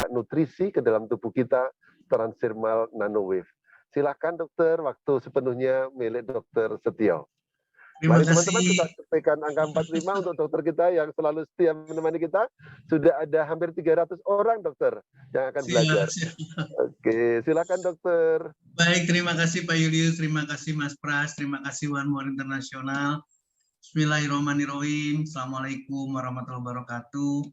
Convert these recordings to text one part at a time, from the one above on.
banyak nutrisi ke dalam tubuh kita, transdermal nanowave. Silakan dokter, waktu sepenuhnya milik dokter Setio. Terima Mari teman-teman kasih. kita tekan angka 45 untuk dokter kita yang selalu setia menemani kita. Sudah ada hampir 300 orang dokter yang akan belajar. Oke, silakan dokter. Baik, terima kasih Pak Julius, terima kasih Mas Pras, terima kasih One More International. Bismillahirrahmanirrahim. Assalamualaikum warahmatullahi wabarakatuh.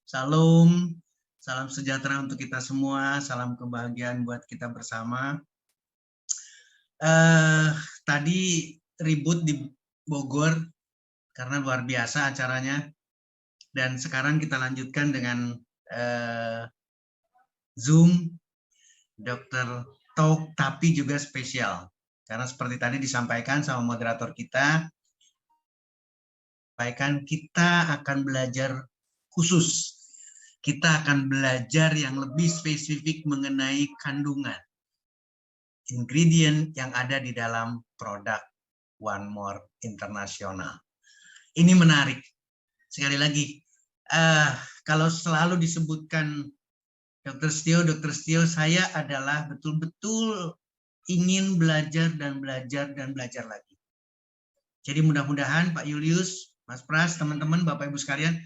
Salam, salam sejahtera untuk kita semua, salam kebahagiaan buat kita bersama. Tadi ribut di Bogor karena luar biasa acaranya, dan sekarang kita lanjutkan dengan Zoom Dr. Talk, tapi juga spesial karena seperti tadi disampaikan sama moderator kita, kita akan belajar khusus, kita akan belajar yang lebih spesifik mengenai kandungan ingredient yang ada di dalam produk One More International. Ini menarik. Sekali lagi, kalau selalu disebutkan Dr. Setio, saya adalah betul-betul ingin belajar dan belajar dan belajar lagi. Jadi mudah-mudahan Pak Julius, Mas Pras, teman-teman, Bapak Ibu sekalian,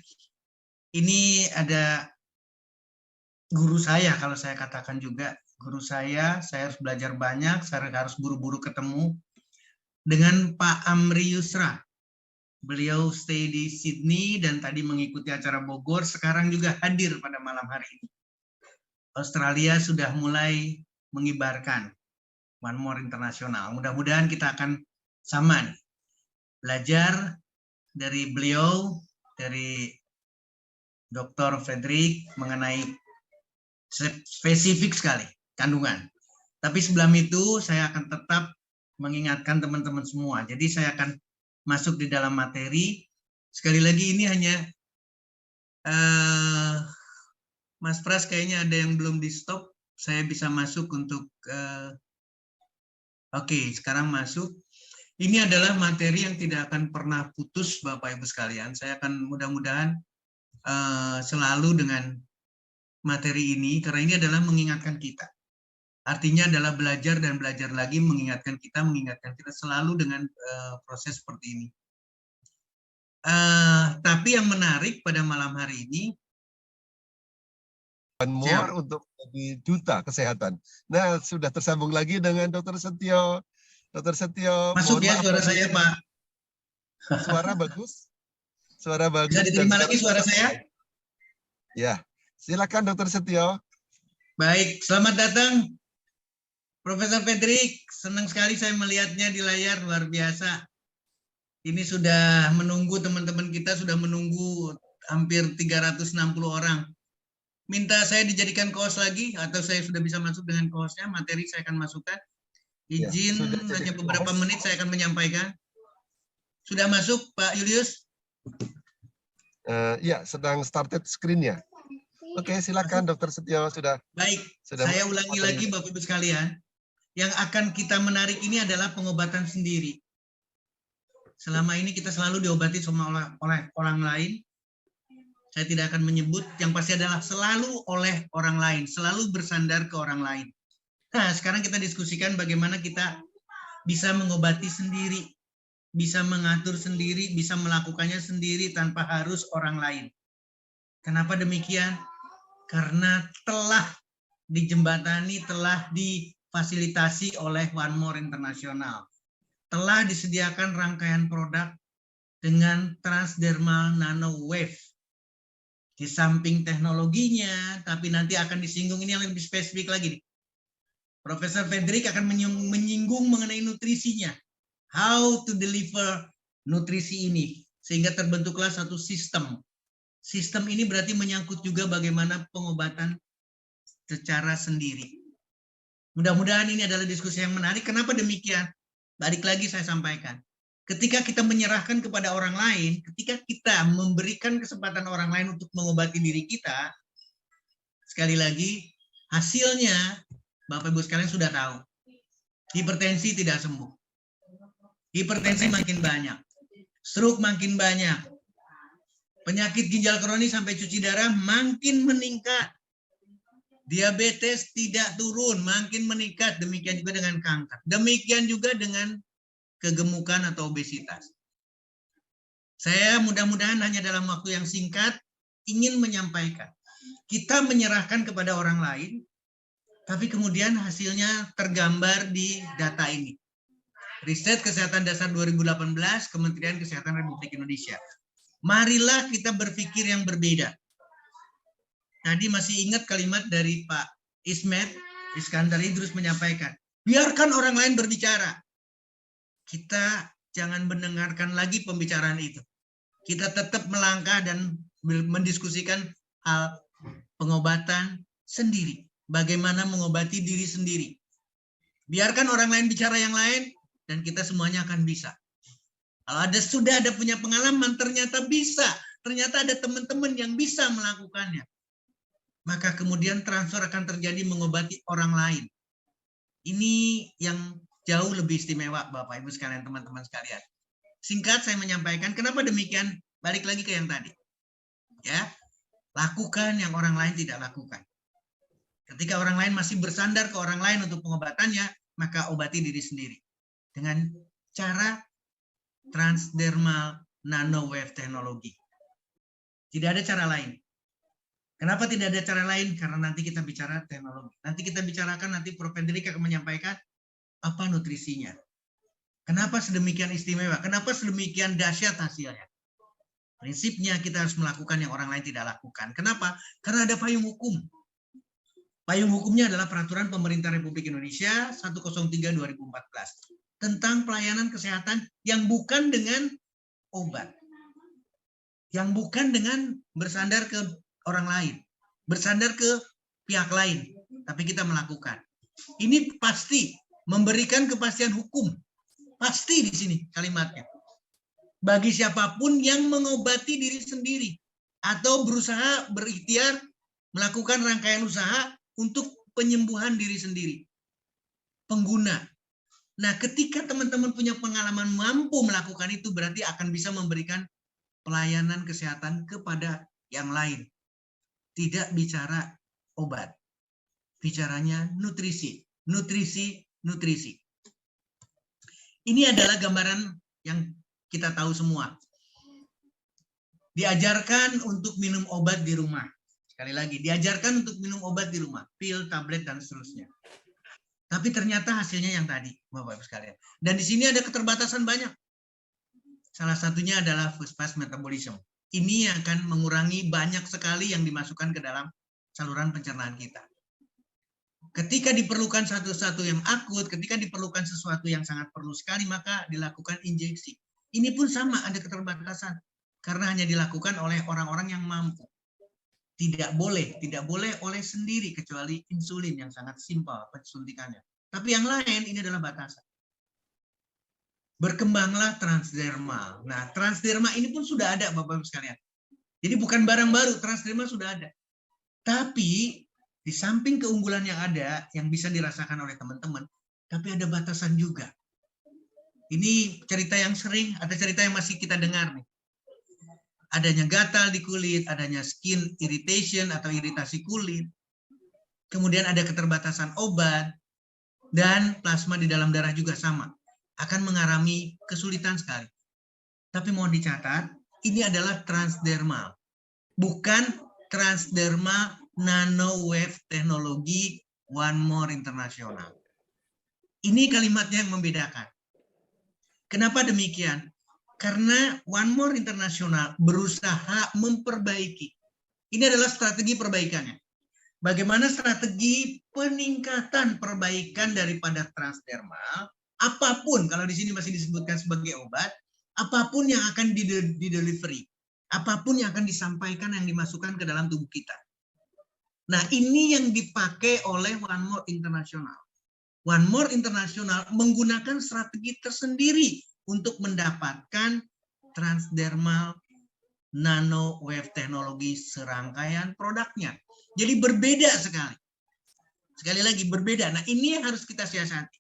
ini ada guru saya, kalau saya katakan juga, guru saya harus belajar banyak, saya harus buru-buru ketemu dengan Pak Amri Yusra. Beliau stay di Sydney dan tadi mengikuti acara Bogor, sekarang juga hadir pada malam hari ini. Australia sudah mulai mengibarkan One More International. Mudah-mudahan kita akan sama nih, belajar dari beliau, dari Dr. Frederick mengenai spesifik sekali kandungan. Tapi sebelum itu saya akan tetap mengingatkan teman-teman semua. Jadi saya akan masuk di dalam materi. Sekali lagi ini hanya Mas Pras kayaknya ada yang belum di stop. Saya bisa masuk untuk oke, sekarang masuk. Ini adalah materi yang tidak akan pernah putus Bapak Ibu sekalian. Saya akan mudah-mudahan selalu dengan materi ini, karena ini adalah mengingatkan kita. Artinya adalah belajar dan belajar lagi, mengingatkan kita selalu dengan proses seperti ini. Tapi yang menarik pada malam hari ini, One More untuk menjadi duta kesehatan. Nah, sudah tersambung lagi dengan Dr. Setio. Dr. Setio, masuk ya suara saya, Pak. Suara bagus? Suara bagus. Bisa diterima lagi suara saya? Ya, silakan Dr. Setio. Baik, selamat datang Profesor Frederick. Senang sekali saya melihatnya di layar, luar biasa. Ini sudah menunggu, teman-teman kita sudah menunggu hampir 360 orang. Minta saya dijadikan co-host lagi, atau saya sudah bisa masuk dengan co-hostnya, materi saya akan masukkan. Izin ya, hanya beberapa menit saya akan menyampaikan. Sudah masuk Pak Julius? Ya, sedang started screen-nya. Oke, silakan Dr. Setio sudah. Baik, saya ulangi lagi Bapak Ibu sekalian. Yang akan kita menarik ini adalah pengobatan sendiri. Selama ini kita selalu diobati oleh orang lain. Saya tidak akan menyebut, yang pasti adalah selalu oleh orang lain, selalu bersandar ke orang lain. Nah, sekarang kita diskusikan bagaimana kita bisa mengobati sendiri, bisa mengatur sendiri, bisa melakukannya sendiri tanpa harus orang lain. Kenapa demikian? Karena telah dijembatani, telah difasilitasi oleh One More International. Telah disediakan rangkaian produk dengan transdermal nanowave. Di samping teknologinya, tapi nanti akan disinggung ini yang lebih spesifik lagi nih. Profesor Frederick akan menyinggung mengenai nutrisinya. How to deliver nutrisi ini. Sehingga terbentuklah satu sistem. Sistem ini berarti menyangkut juga bagaimana pengobatan secara sendiri. Mudah-mudahan ini adalah diskusi yang menarik. Kenapa demikian? Balik lagi saya sampaikan. Ketika kita menyerahkan kepada orang lain, ketika kita memberikan kesempatan orang lain untuk mengobati diri kita, sekali lagi, hasilnya Bapak Ibu sekalian sudah tahu. Hipertensi tidak sembuh. Hipertensi makin banyak. Stroke makin banyak. Penyakit ginjal kronis sampai cuci darah makin meningkat. Diabetes tidak turun, makin meningkat. Demikian juga dengan kanker. Demikian juga dengan kegemukan atau obesitas. Saya mudah-mudahan hanya dalam waktu yang singkat ingin menyampaikan. Kita menyerahkan kepada orang lain, tapi kemudian hasilnya tergambar di data ini. Riset Kesehatan Dasar 2018, Kementerian Kesehatan Republik Indonesia. Marilah kita berpikir yang berbeda. Tadi masih ingat kalimat dari Pak Ismet Iskandar Idrus menyampaikan, biarkan orang lain berbicara. Kita jangan mendengarkan lagi pembicaraan itu. Kita tetap melangkah dan mendiskusikan hal pengobatan sendiri. Bagaimana mengobati diri sendiri. Biarkan orang lain bicara yang lain, dan kita semuanya akan bisa. Kalau sudah ada punya pengalaman, ternyata bisa. Ternyata ada teman-teman yang bisa melakukannya. Maka kemudian transfer akan terjadi mengobati orang lain. Ini yang jauh lebih istimewa, Bapak Ibu sekalian, teman-teman sekalian. Singkat saya menyampaikan, kenapa demikian? Balik lagi ke yang tadi. Ya, lakukan yang orang lain tidak lakukan. Ketika orang lain masih bersandar ke orang lain untuk pengobatannya, maka obati diri sendiri. Dengan cara transdermal nanowave teknologi. Tidak ada cara lain. Kenapa tidak ada cara lain? Karena nanti kita bicara teknologi. Nanti kita bicarakan, nanti Prof. Hendrik akan menyampaikan apa nutrisinya. Kenapa sedemikian istimewa? Kenapa sedemikian dahsyat hasilnya? Prinsipnya kita harus melakukan yang orang lain tidak lakukan. Kenapa? Karena ada payung hukum. Payung hukumnya adalah Peraturan Pemerintah Republik Indonesia 103/2014 tentang pelayanan kesehatan yang bukan dengan obat. Yang bukan dengan bersandar ke orang lain, bersandar ke pihak lain, tapi kita melakukan. Ini pasti memberikan kepastian hukum. Pasti di sini kalimatnya. Bagi siapapun yang mengobati diri sendiri atau berusaha berikhtiar melakukan rangkaian usaha untuk penyembuhan diri sendiri. Pengguna. Nah, ketika teman-teman punya pengalaman mampu melakukan itu, berarti akan bisa memberikan pelayanan kesehatan kepada yang lain. Tidak bicara obat. Bicaranya nutrisi. Nutrisi, nutrisi. Ini adalah gambaran yang kita tahu semua. Diajarkan untuk minum obat di rumah. Sekali lagi, diajarkan untuk minum obat di rumah. Pil, tablet, dan seterusnya. Tapi ternyata hasilnya yang tadi, Bapak-Ibu sekalian. Dan di sini ada keterbatasan banyak. Salah satunya adalah fast metabolism. Ini akan mengurangi banyak sekali yang dimasukkan ke dalam saluran pencernaan kita. Ketika diperlukan sesuatu yang akut, ketika diperlukan sesuatu yang sangat perlu sekali, maka dilakukan injeksi. Ini pun sama, ada keterbatasan. Karena hanya dilakukan oleh orang-orang yang mampu. Tidak boleh oleh sendiri, kecuali insulin yang sangat simpel suntikannya. Tapi yang lain, ini adalah batasan. Berkembanglah transdermal. Nah, transdermal ini pun sudah ada, Bapak-Ibu sekalian. Jadi bukan barang baru, transdermal sudah ada. Tapi di samping keunggulan yang ada, yang bisa dirasakan oleh teman-teman, tapi ada batasan juga. Ini cerita yang sering, ada cerita yang masih kita dengar nih. Adanya gatal di kulit, adanya skin irritation atau iritasi kulit. Kemudian ada keterbatasan obat, dan plasma di dalam darah juga sama. Akan mengalami kesulitan sekali. Tapi mohon dicatat, ini adalah transdermal. Bukan transdermal nanowave teknologi One More International. Ini kalimatnya yang membedakan. Kenapa demikian? Karena One More International berusaha memperbaiki. Ini adalah strategi perbaikannya. Bagaimana strategi peningkatan perbaikan daripada transdermal, apapun, kalau di sini masih disebutkan sebagai obat, apapun yang akan di-delivery, apapun yang akan disampaikan, yang dimasukkan ke dalam tubuh kita. Nah, ini yang dipakai oleh One More International. One More International menggunakan strategi tersendiri untuk mendapatkan transdermal nanowave teknologi serangkaian produknya. Jadi berbeda sekali. Sekali lagi berbeda. Nah, ini yang harus kita siasati.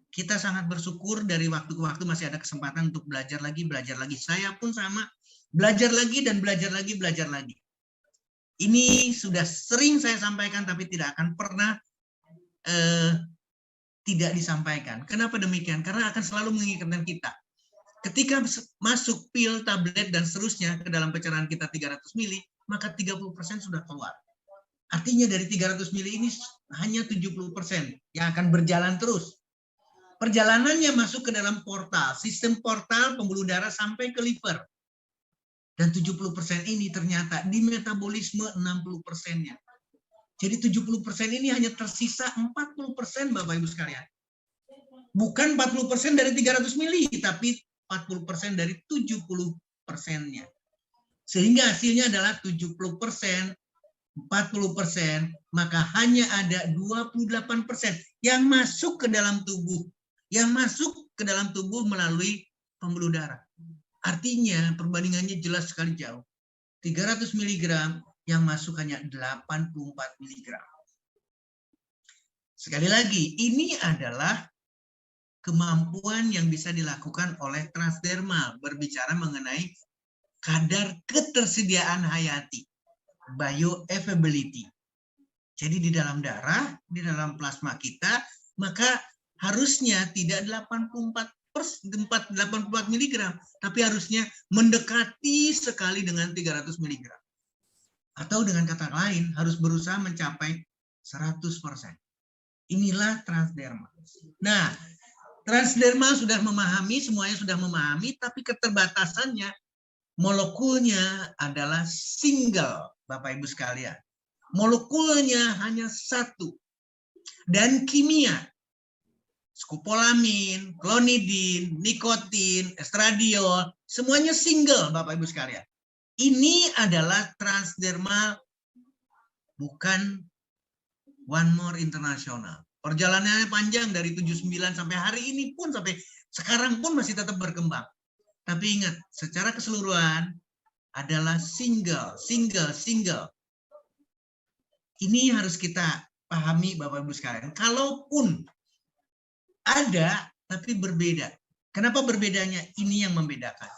Kita sangat bersyukur dari waktu ke waktu masih ada kesempatan untuk belajar lagi, belajar lagi. Saya pun sama, belajar lagi dan belajar lagi, belajar lagi. Ini sudah sering saya sampaikan, tapi tidak akan pernah tidak disampaikan. Kenapa demikian? Karena akan selalu mengingatkan kita. Ketika masuk pil, tablet, dan seterusnya ke dalam pencernaan kita 300 mili, maka 30% sudah keluar. Artinya dari 300 mili ini hanya 70% yang akan berjalan terus. Perjalanannya masuk ke dalam portal, sistem portal pembuluh darah sampai ke liver. Dan 70% ini ternyata di metabolisme 60%-nya. Jadi 70% ini hanya tersisa 40% Bapak Ibu sekalian. Bukan 40% dari 300 mili, tapi 40% dari 70%-nya. Sehingga hasilnya adalah 70%, 40%, maka hanya ada 28% yang masuk ke dalam tubuh. Yang masuk ke dalam tubuh melalui pembuluh darah. Artinya perbandingannya jelas sekali jauh. 300 mg yang masuk hanya 84 mg. Sekali lagi, ini adalah kemampuan yang bisa dilakukan oleh transdermal berbicara mengenai kadar ketersediaan hayati, bioavailability. Jadi di dalam darah, di dalam plasma kita, maka harusnya tidak 84 mg, tapi harusnya mendekati sekali dengan 300 mg. Atau dengan kata lain, harus berusaha mencapai 100%. Inilah transdermal. Nah, transdermal sudah memahami, semuanya sudah memahami, tapi keterbatasannya, molekulnya adalah single, Bapak Ibu sekalian. Molekulnya hanya satu. Dan kimia, skopolamin, klonidin, nikotin, estradiol, semuanya single, Bapak Ibu sekalian. Ini adalah transdermal, bukan One More International. Perjalanannya panjang dari 79 sampai hari ini pun, sampai sekarang pun masih tetap berkembang. Tapi ingat, secara keseluruhan adalah single. Ini harus kita pahami Bapak Ibu sekalian. Kalaupun ada, tapi berbeda. Kenapa berbedanya? Ini yang membedakan.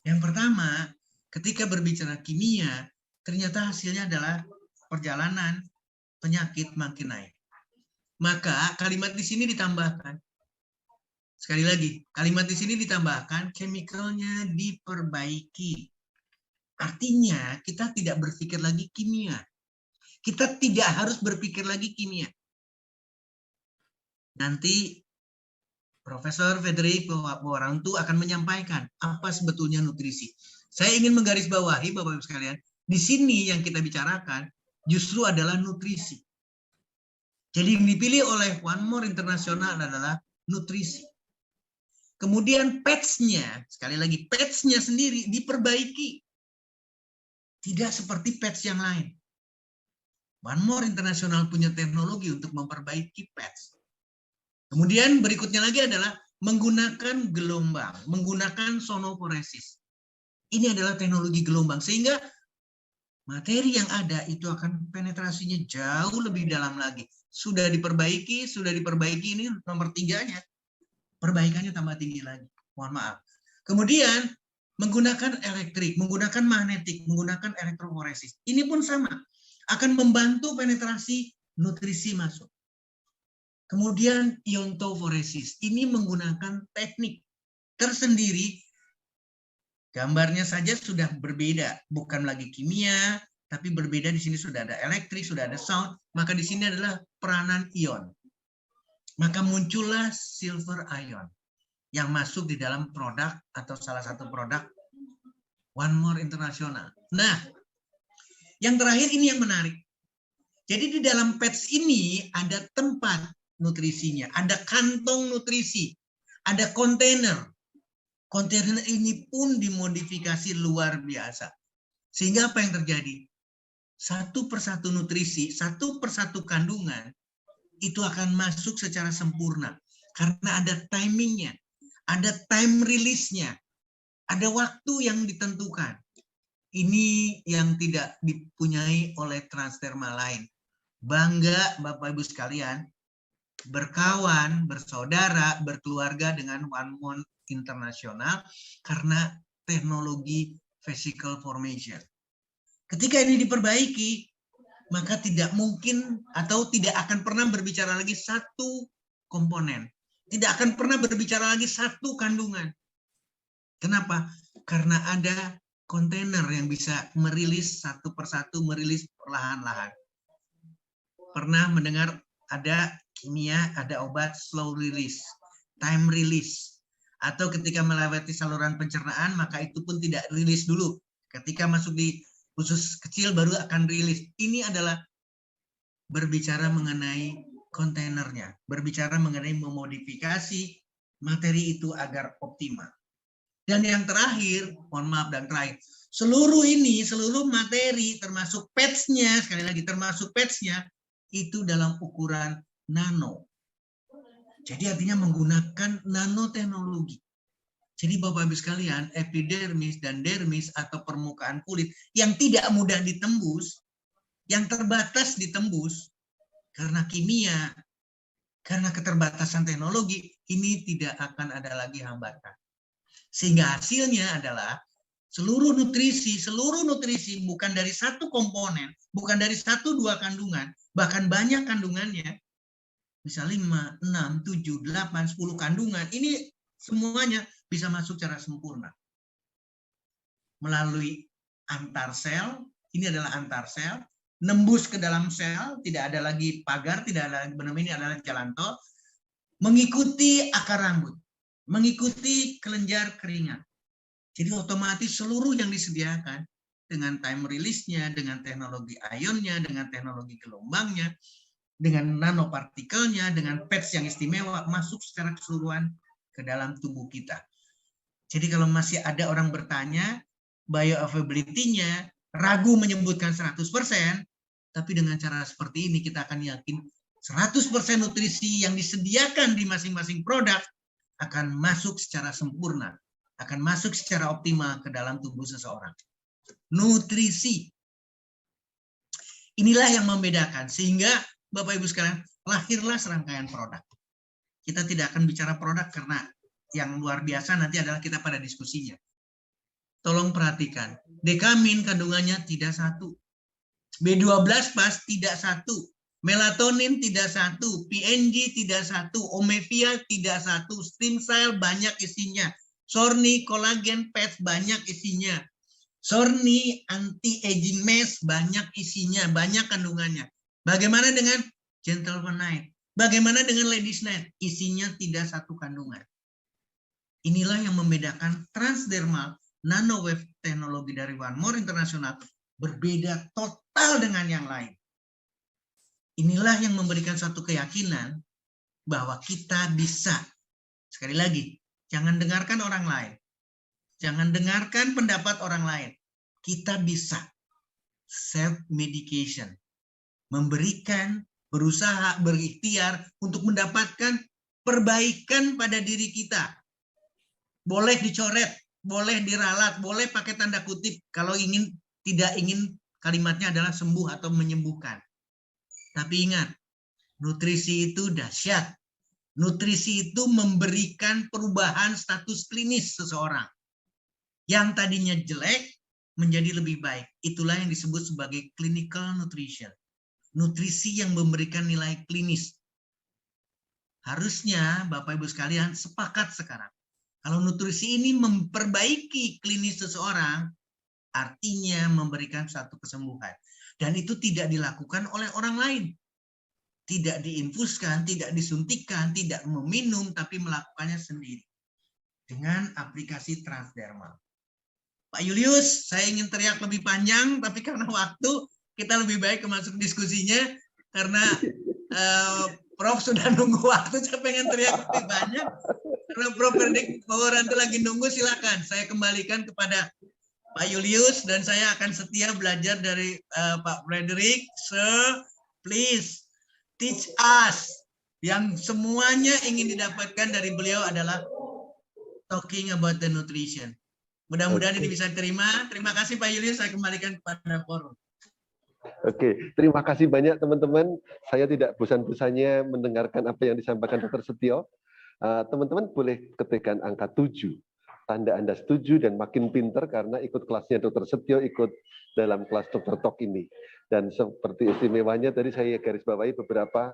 Yang pertama, ketika berbicara kimia, ternyata hasilnya adalah perjalanan penyakit makin naik. Maka kalimat di sini ditambahkan. Sekali lagi, kalimat di sini ditambahkan chemicalnya diperbaiki. Artinya kita tidak berpikir lagi kimia. Kita tidak harus berpikir lagi kimia. Nanti Profesor Frederick Warantu akan menyampaikan apa sebetulnya nutrisi. Saya ingin menggarisbawahi Bapak Ibu sekalian, di sini yang kita bicarakan justru adalah nutrisi. Jadi yang dipilih oleh One More International adalah nutrisi. Kemudian patch-nya, sekali lagi patch-nya sendiri diperbaiki. Tidak seperti patch yang lain. One More International punya teknologi untuk memperbaiki patch. Kemudian berikutnya lagi adalah menggunakan gelombang, menggunakan sonoporesis. Ini adalah teknologi gelombang, sehingga materi yang ada itu akan penetrasinya jauh lebih dalam lagi. Sudah diperbaiki, ini nomor 3-nya. Perbaikannya tambah tinggi lagi. Mohon maaf. Kemudian menggunakan elektrik, menggunakan magnetik, menggunakan elektroforesis. Ini pun sama. Akan membantu penetrasi nutrisi masuk. Kemudian iontoforesis. Ini menggunakan teknik tersendiri. Gambarnya saja sudah berbeda. Bukan lagi kimia, tapi berbeda. Di sini sudah ada elektrik, sudah ada sound. Maka di sini adalah peranan ion. Maka muncullah silver ion yang masuk di dalam produk atau salah satu produk One More International. Nah, yang terakhir ini yang menarik. Jadi di dalam patch ini ada tempat nutrisinya, ada kantong nutrisi, ada kontainer. Kontainer ini pun dimodifikasi luar biasa. Sehingga apa yang terjadi? Satu persatu nutrisi, satu persatu kandungan itu akan masuk secara sempurna. Karena ada timingnya, ada time release-nya, ada waktu yang ditentukan. Ini yang tidak dipunyai oleh transdermal lain. Bangga Bapak Ibu sekalian, berkawan, bersaudara, berkeluarga dengan One More International karena teknologi vesicle formation. Ketika ini diperbaiki, maka tidak mungkin atau tidak akan pernah berbicara lagi satu komponen. Tidak akan pernah berbicara lagi satu kandungan. Kenapa? Karena ada kontainer yang bisa merilis satu persatu, merilis perlahan-lahan. Pernah mendengar ada kimia, ada obat slow release, time release. Atau ketika melewati saluran pencernaan, maka itu pun tidak rilis dulu. Ketika masuk di usus kecil baru akan rilis. Ini adalah berbicara mengenai kontainernya, berbicara mengenai memodifikasi materi itu agar optimal. Dan yang terakhir, mohon maaf dan terakhir, seluruh materi termasuk patch-nya, sekali lagi termasuk patch-nya, itu dalam ukuran nano. Jadi artinya menggunakan nanoteknologi. Jadi Bapak Ibu sekalian, epidermis dan dermis atau permukaan kulit yang tidak mudah ditembus, yang terbatas ditembus karena kimia, karena keterbatasan teknologi, ini tidak akan ada lagi hambatan. Sehingga hasilnya adalah seluruh nutrisi bukan dari satu komponen, bukan dari satu dua kandungan, bahkan banyak kandungannya, bisa 5, 6, 7, 8, 10 kandungan, ini semuanya bisa masuk secara sempurna. Melalui antar sel, ini adalah antar sel, nembus ke dalam sel, tidak ada lagi pagar, tidak ada lagi ini adalah jalan tol, mengikuti akar rambut, mengikuti kelenjar keringat. Jadi otomatis seluruh yang disediakan dengan time release-nya, dengan teknologi ionnya, dengan teknologi gelombangnya, dengan nanopartikelnya, dengan patch yang istimewa, masuk secara keseluruhan ke dalam tubuh kita. Jadi kalau masih ada orang bertanya, bioavailability-nya ragu menyebutkan 100%, tapi dengan cara seperti ini kita akan yakin 100% nutrisi yang disediakan di masing-masing produk akan masuk secara sempurna, akan masuk secara optimal ke dalam tubuh seseorang. Nutrisi. Inilah yang membedakan, sehingga Bapak Ibu sekalian, lahirlah serangkaian produk. Kita tidak akan bicara produk karena yang luar biasa nanti adalah kita pada diskusinya. Tolong perhatikan, dekamin kandungannya tidak satu. B12 pas tidak satu. Melatonin tidak satu. PNG tidak satu. Omevia tidak satu. Stem cell banyak isinya. Sorni, kolagen, PET banyak isinya. Sorni, anti-aging mask banyak isinya, banyak kandungannya. Bagaimana dengan Gentleman Night? Bagaimana dengan Ladies Night? Isinya tidak satu kandungan. Inilah yang membedakan transdermal nanowave teknologi dari One More International berbeda total dengan yang lain. Inilah yang memberikan suatu keyakinan bahwa kita bisa. Sekali lagi, jangan dengarkan orang lain. Jangan dengarkan pendapat orang lain. Kita bisa self-medication. Memberikan, berusaha, berikhtiar untuk mendapatkan perbaikan pada diri kita. Boleh dicoret, boleh diralat, boleh pakai tanda kutip kalau tidak ingin kalimatnya adalah sembuh atau menyembuhkan. Tapi ingat, nutrisi itu dahsyat. Nutrisi itu memberikan perubahan status klinis seseorang. Yang tadinya jelek menjadi lebih baik. Itulah yang disebut sebagai clinical nutrition. Nutrisi yang memberikan nilai klinis. Harusnya Bapak Ibu sekalian sepakat sekarang. Kalau nutrisi ini memperbaiki klinis seseorang, artinya memberikan satu kesembuhan. Dan itu tidak dilakukan oleh orang lain. Tidak diinfuskan, tidak disuntikan, tidak meminum, tapi melakukannya sendiri. Dengan aplikasi transdermal. Pak Julius, saya ingin teriak lebih panjang, tapi karena waktu, kita lebih baik masuk diskusinya, karena Prof sudah nunggu waktu, saya pengen teriak lebih banyak. Karena Prof Fredrik Poweranto lagi nunggu, silakan. Saya kembalikan kepada Pak Julius, dan saya akan setia belajar dari Pak Fredrik. Sir, please teach us. Yang semuanya ingin didapatkan dari beliau adalah talking about the nutrition. Mudah-mudahan ini bisa terima. Terima kasih Pak Julius, saya kembalikan kepada forum. Oke, terima kasih banyak teman-teman. Saya tidak bosan-bosannya mendengarkan apa yang disampaikan Dr. Setio. Teman-teman boleh ketikkan angka 7 tanda Anda setuju dan makin pinter karena ikut kelasnya Dr. Setio, ikut dalam kelas Dr. Tok ini. Dan seperti istimewanya tadi saya garis bawahi beberapa,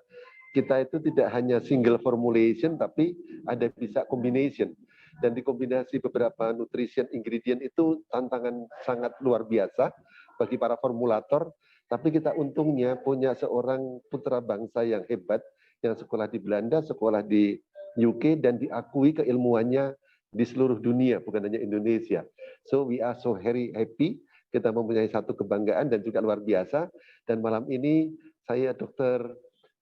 kita itu tidak hanya single formulation, tapi ada bisa combination. Dan dikombinasi beberapa nutrition ingredient itu tantangan sangat luar biasa bagi para formulator. Tapi kita untungnya punya seorang putra bangsa yang hebat, yang sekolah di Belanda, sekolah di UK, dan diakui keilmuannya di seluruh dunia, bukan hanya Indonesia. So we are so very happy, kita mempunyai satu kebanggaan dan juga luar biasa. Dan malam ini saya Dr.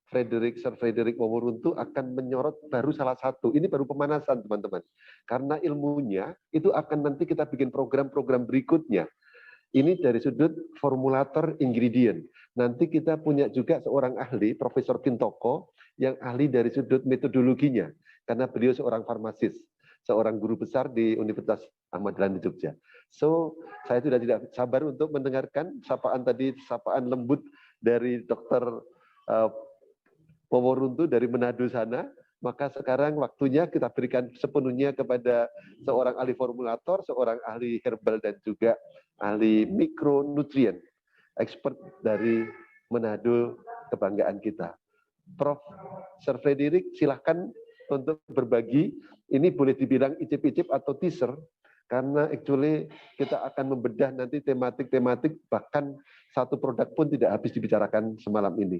Sir Frederick Momoruntu akan menyorot baru salah satu, ini baru pemanasan teman-teman. Karena ilmunya itu akan nanti kita bikin program-program berikutnya. Ini dari sudut formulator ingredient. Nanti kita punya juga seorang ahli, Profesor Kintoko, yang ahli dari sudut metodologinya. Karena beliau seorang farmasis, seorang guru besar di Universitas Ahmad Dahlan di Jogja. So, saya sudah tidak sabar untuk mendengarkan sapaan tadi, sapaan lembut dari Dr. Momoruntu dari Manado sana. Maka sekarang waktunya kita berikan sepenuhnya kepada seorang ahli formulator, seorang ahli herbal, dan juga ahli mikronutrien, expert dari Manado, kebanggaan kita. Prof. Sir Frederick, silahkan untuk berbagi. Ini boleh dibilang icip-icip atau teaser, karena actually kita akan membedah nanti tematik-tematik, bahkan satu produk pun tidak habis dibicarakan semalam ini.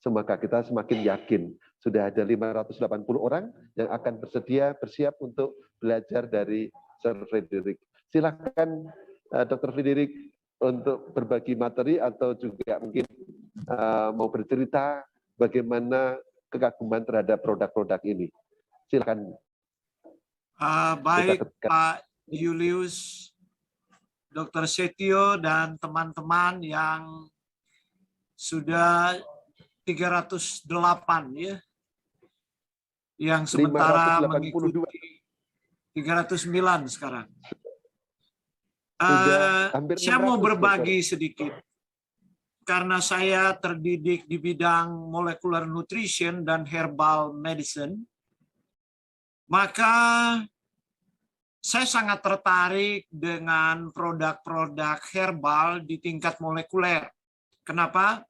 Maka kita semakin yakin sudah ada 580 orang yang akan bersiap untuk belajar dari Sir Frederick. Silakan Dr. Frederick untuk berbagi materi atau juga mungkin mau bercerita bagaimana kekaguman terhadap produk-produk ini. Silakan. Baik Pak Julius, Dr. Setio, dan teman-teman yang sudah 308 ya, yang sementara mengikuti 309 sekarang. Saya mau berbagi sedikit karena saya terdidik di bidang molecular nutrition dan herbal medicine, maka saya sangat tertarik dengan produk-produk herbal di tingkat molekuler. Kenapa?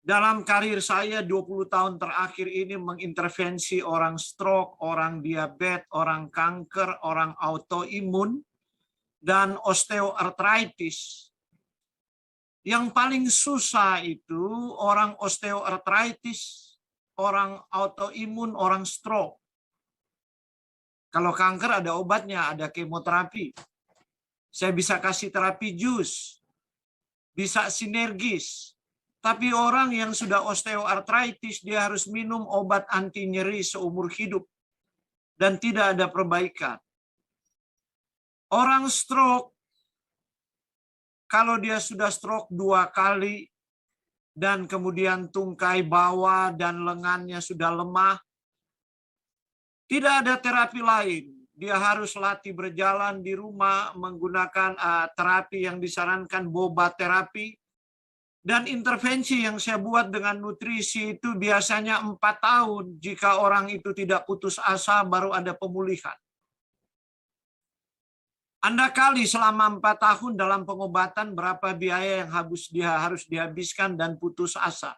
Dalam karir saya 20 tahun terakhir ini mengintervensi orang stroke, orang diabetes, orang kanker, orang autoimun, dan osteoartritis. Yang paling susah itu orang osteoartritis, orang autoimun, orang stroke. Kalau kanker ada obatnya, ada kemoterapi. Saya bisa kasih terapi jus, bisa sinergis. Tapi orang yang sudah osteoartritis, dia harus minum obat anti nyeri seumur hidup. Dan tidak ada perbaikan. Orang stroke, kalau dia sudah stroke 2 kali, dan kemudian tungkai bawah dan lengannya sudah lemah, tidak ada terapi lain. Dia harus latih berjalan di rumah menggunakan terapi yang disarankan boba terapi. Dan intervensi yang saya buat dengan nutrisi itu biasanya 4 tahun. Jika orang itu tidak putus asa, baru ada pemulihan. Anda kali selama 4 tahun dalam pengobatan berapa biaya yang harus dihabiskan dan putus asa.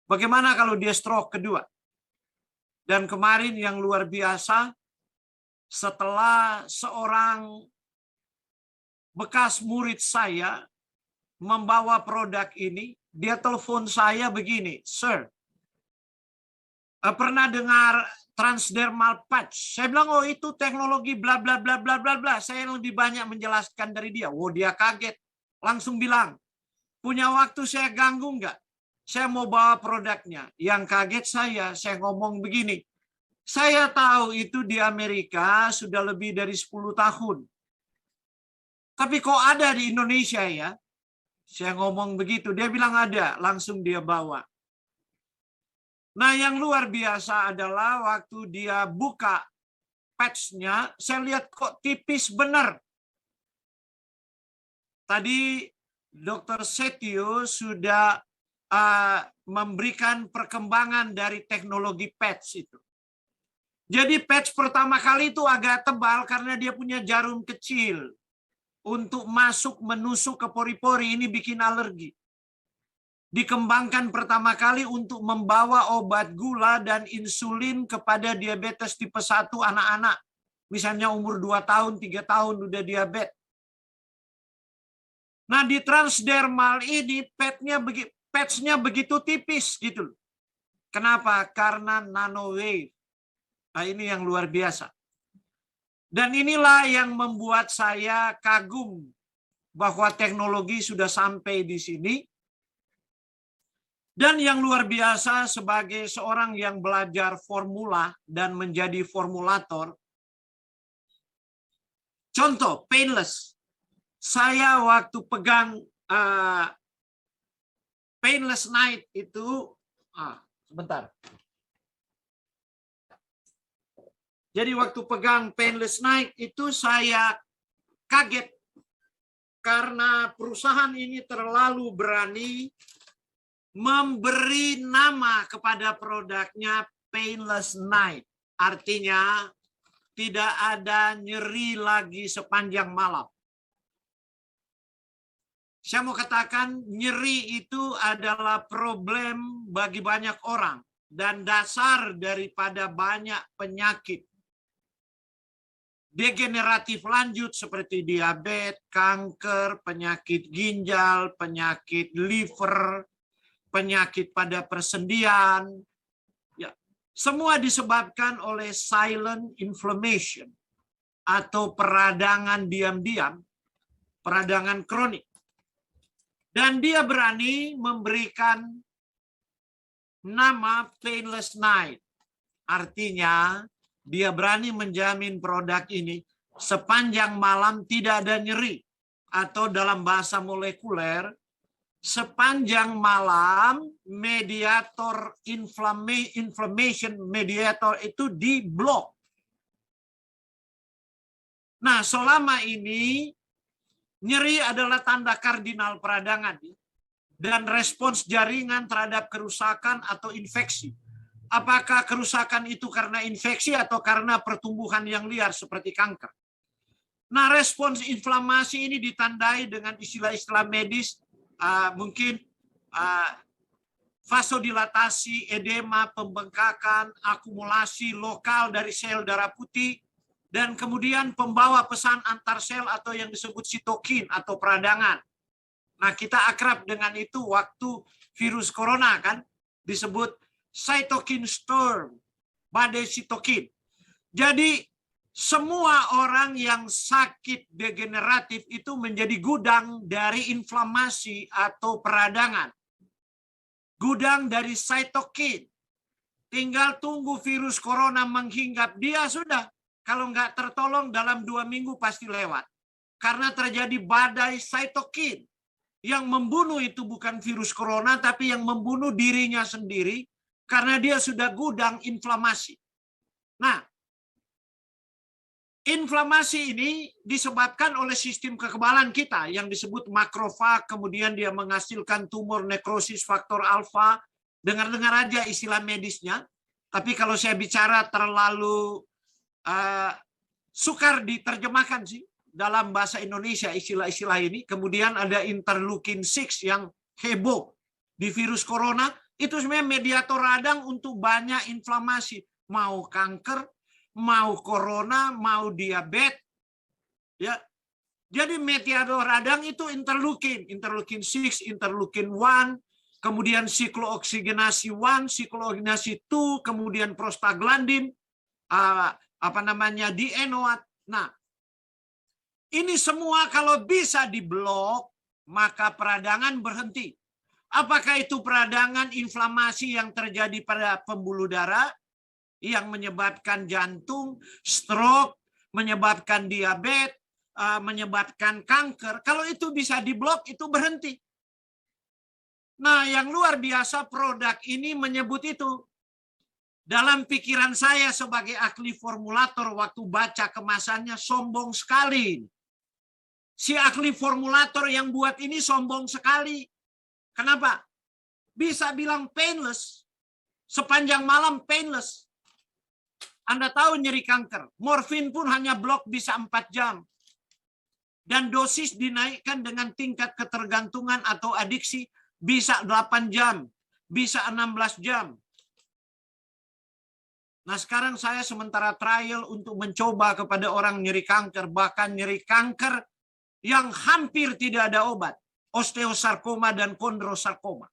Bagaimana kalau dia stroke kedua? Dan kemarin yang luar biasa, setelah seorang bekas murid saya membawa produk ini, dia telepon saya begini, "Sir, pernah dengar transdermal patch?" Saya bilang, "Oh, itu teknologi bla bla bla bla bla bla." Saya lebih banyak menjelaskan dari dia. Oh, dia kaget. Langsung bilang, "Punya waktu saya ganggu nggak? Saya mau bawa produknya." Yang kaget saya ngomong begini, "Saya tahu itu di Amerika sudah lebih dari 10 tahun. Tapi kok ada di Indonesia ya?" Saya ngomong begitu, dia bilang ada, langsung dia bawa. Nah, yang luar biasa adalah waktu dia buka patch-nya, saya lihat kok tipis benar. Tadi Dr. Setio sudah memberikan perkembangan dari teknologi patch itu. Jadi patch pertama kali itu agak tebal karena dia punya jarum kecil. Untuk masuk menusuk ke pori-pori, ini bikin alergi. Dikembangkan pertama kali untuk membawa obat gula dan insulin kepada diabetes tipe 1 anak-anak. Misalnya umur 2 tahun, 3 tahun udah diabetes. Nah, di transdermal ini patch-nya begitu tipis gitu. Kenapa? Karena nanowave. Nah, ini yang luar biasa. Dan inilah yang membuat saya kagum bahwa teknologi sudah sampai di sini. Dan yang luar biasa sebagai seorang yang belajar formula dan menjadi formulator. Contoh, painless. Saya waktu pegang Painless Night itu, sebentar. Jadi waktu pegang Painless Night itu saya kaget karena perusahaan ini terlalu berani memberi nama kepada produknya Painless Night. Artinya tidak ada nyeri lagi sepanjang malam. Saya mau katakan nyeri itu adalah problem bagi banyak orang dan dasar daripada banyak penyakit degeneratif lanjut seperti diabetes, kanker, penyakit ginjal, penyakit liver, penyakit pada persendian. Ya, semua disebabkan oleh silent inflammation atau peradangan diam-diam, peradangan kronik. Dan dia berani memberikan nama Painless Night. Artinya, dia berani menjamin produk ini sepanjang malam tidak ada nyeri. Atau dalam bahasa molekuler, sepanjang malam mediator inflammation mediator itu diblok. Nah, selama ini nyeri adalah tanda kardinal peradangan dan respons jaringan terhadap kerusakan atau infeksi. Apakah kerusakan itu karena infeksi atau karena pertumbuhan yang liar seperti kanker? Nah, respons inflamasi ini ditandai dengan istilah-istilah medis, mungkin vasodilatasi, edema, pembengkakan, akumulasi lokal dari sel darah putih, dan kemudian pembawa pesan antar sel atau yang disebut sitokin atau peradangan. Nah, kita akrab dengan itu waktu virus corona kan disebut cytokine storm, badai sitokin. Jadi semua orang yang sakit degeneratif itu menjadi gudang dari inflamasi atau peradangan. Gudang dari sitokin. Tinggal tunggu virus corona menghinggap dia sudah. Kalau nggak tertolong dalam 2 minggu pasti lewat. Karena terjadi badai sitokin. Yang membunuh itu bukan virus corona, tapi yang membunuh dirinya sendiri karena dia sudah gudang inflamasi. Nah, inflamasi ini disebabkan oleh sistem kekebalan kita yang disebut makrofag, kemudian dia menghasilkan tumor nekrosis faktor alfa. Dengar-dengar aja istilah medisnya. Tapi kalau saya bicara terlalu sukar diterjemahkan sih dalam bahasa Indonesia istilah-istilah ini. Kemudian ada interleukin 6 yang heboh di virus corona. Itu sebenarnya mediator radang untuk banyak inflamasi. Mau kanker, mau corona, mau diabetes. Ya. Jadi mediator radang itu interleukin 6, interleukin 1, kemudian siklooksigenasi 1, siklooksigenasi 2, kemudian prostaglandin, DNOAT. Nah, ini semua kalau bisa diblok, maka peradangan berhenti. Apakah itu peradangan inflamasi yang terjadi pada pembuluh darah yang menyebabkan jantung, stroke, menyebabkan diabetes, menyebabkan kanker. Kalau itu bisa diblok, itu berhenti. Nah, yang luar biasa produk ini menyebut itu. Dalam pikiran saya sebagai ahli formulator waktu baca kemasannya sombong sekali. Si ahli formulator yang buat ini sombong sekali. Kenapa? Bisa bilang painless. Sepanjang malam painless. Anda tahu nyeri kanker, morfin pun hanya blok bisa 4 jam. Dan dosis dinaikkan dengan tingkat ketergantungan atau adiksi bisa 8 jam, bisa 16 jam. Nah sekarang saya sementara trial untuk mencoba kepada orang nyeri kanker, bahkan nyeri kanker yang hampir tidak ada obat, osteosarkoma dan kondrosarkoma.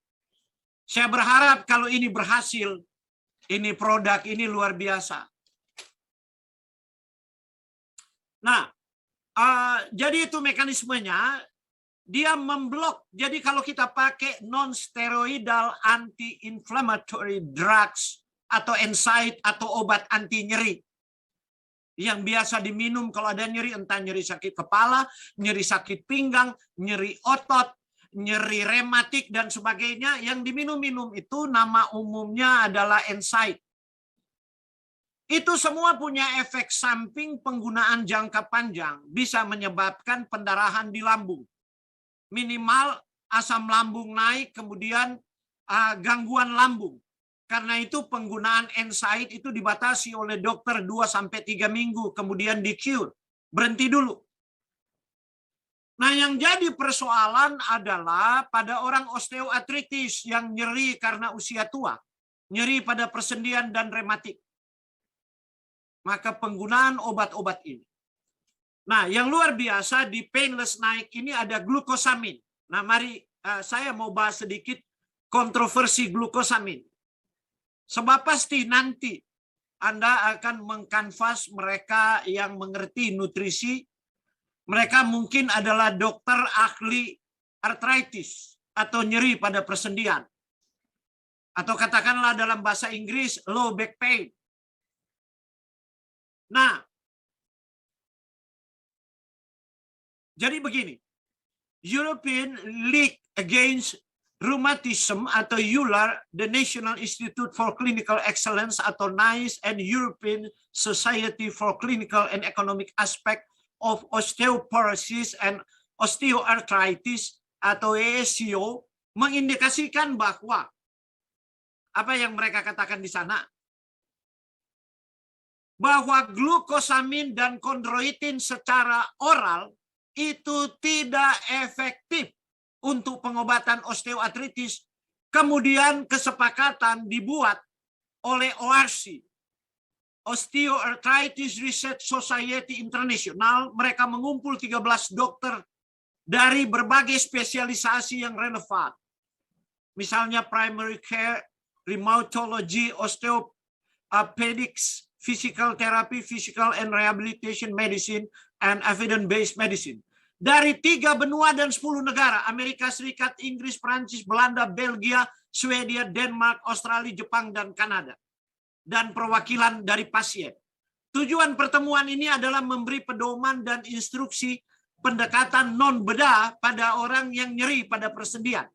Saya berharap kalau ini berhasil, ini produk ini luar biasa. Nah, jadi itu mekanismenya, dia memblok. Jadi kalau kita pakai non-steroidal anti-inflammatory drugs atau NSAID atau obat anti nyeri yang biasa diminum kalau ada nyeri, entah nyeri sakit kepala, nyeri sakit pinggang, nyeri otot, nyeri rematik dan sebagainya, yang diminum-minum itu nama umumnya adalah NSAID. Itu semua punya efek samping penggunaan jangka panjang, bisa menyebabkan pendarahan di lambung. Minimal asam lambung naik, kemudian gangguan lambung. Karena itu penggunaan NSAID itu dibatasi oleh dokter 2-3 minggu, kemudian di-cure. Berhenti dulu. Nah, yang jadi persoalan adalah pada orang osteoartritis yang nyeri karena usia tua, nyeri pada persendian dan rematik. Maka penggunaan obat-obat ini. Nah, yang luar biasa di painless night ini ada glukosamin. Nah, mari saya mau bahas sedikit kontroversi glukosamin. Sebab pasti nanti Anda akan mengkanvas mereka yang mengerti nutrisi. Mereka mungkin adalah dokter ahli arthritis atau nyeri pada persendian. Atau katakanlah dalam bahasa Inggris low back pain. Nah, jadi begini, European League Against Rheumatism atau EULAR, the National Institute for Clinical Excellence atau NICE, and European Society for Clinical and Economic Aspect of Osteoporosis and Osteoarthritis atau ESCO mengindikasikan bahwa apa yang mereka katakan di sana, bahwa glukosamin dan kondroitin secara oral itu tidak efektif untuk pengobatan osteoartritis. Kemudian kesepakatan dibuat oleh ORC, Osteoarthritis Research Society International. Mereka mengumpul 13 dokter dari berbagai spesialisasi yang relevan. Misalnya primary care, rheumatology, osteopedics, physical therapy, physical and rehabilitation medicine, and evidence-based medicine. Dari 3 benua dan 10 negara, Amerika Serikat, Inggris, Prancis, Belanda, Belgia, Swedia, Denmark, Australia, Jepang, dan Kanada. Dan perwakilan dari pasien. Tujuan pertemuan ini adalah memberi pedoman dan instruksi pendekatan non-bedah pada orang yang nyeri pada persendian.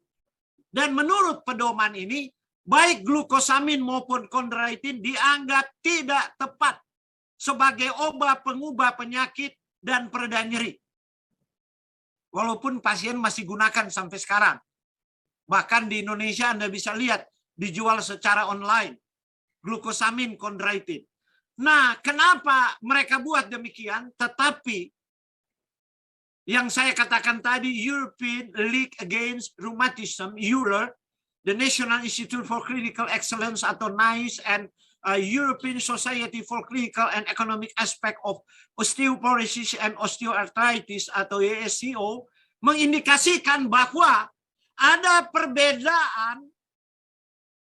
Dan menurut pedoman ini, baik glukosamin maupun kondroitin dianggap tidak tepat sebagai obat pengubah penyakit dan pereda nyeri. Walaupun pasien masih gunakan sampai sekarang. Bahkan di Indonesia Anda bisa lihat dijual secara online. Glukosamin, kondroitin. Nah, kenapa mereka buat demikian? Tetapi yang saya katakan tadi, European League Against Rheumatism, EULAR, the National Institute for Clinical Excellence atau NICE, and European Society for Clinical and Economic Aspect of Osteoporosis and Osteoarthritis atau ESCO mengindikasikan bahwa ada perbedaan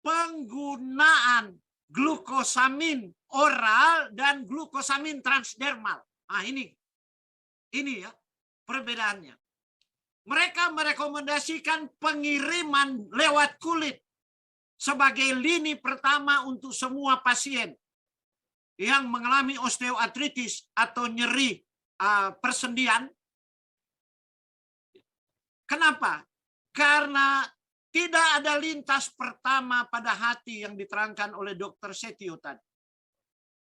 penggunaan glukosamin oral dan glukosamin transdermal. Nah, ini ya perbedaannya. Mereka merekomendasikan pengiriman lewat kulit sebagai lini pertama untuk semua pasien yang mengalami osteoartritis atau nyeri persendian. Kenapa? Karena tidak ada lintas pertama pada hati yang diterangkan oleh Dr. Setio tadi.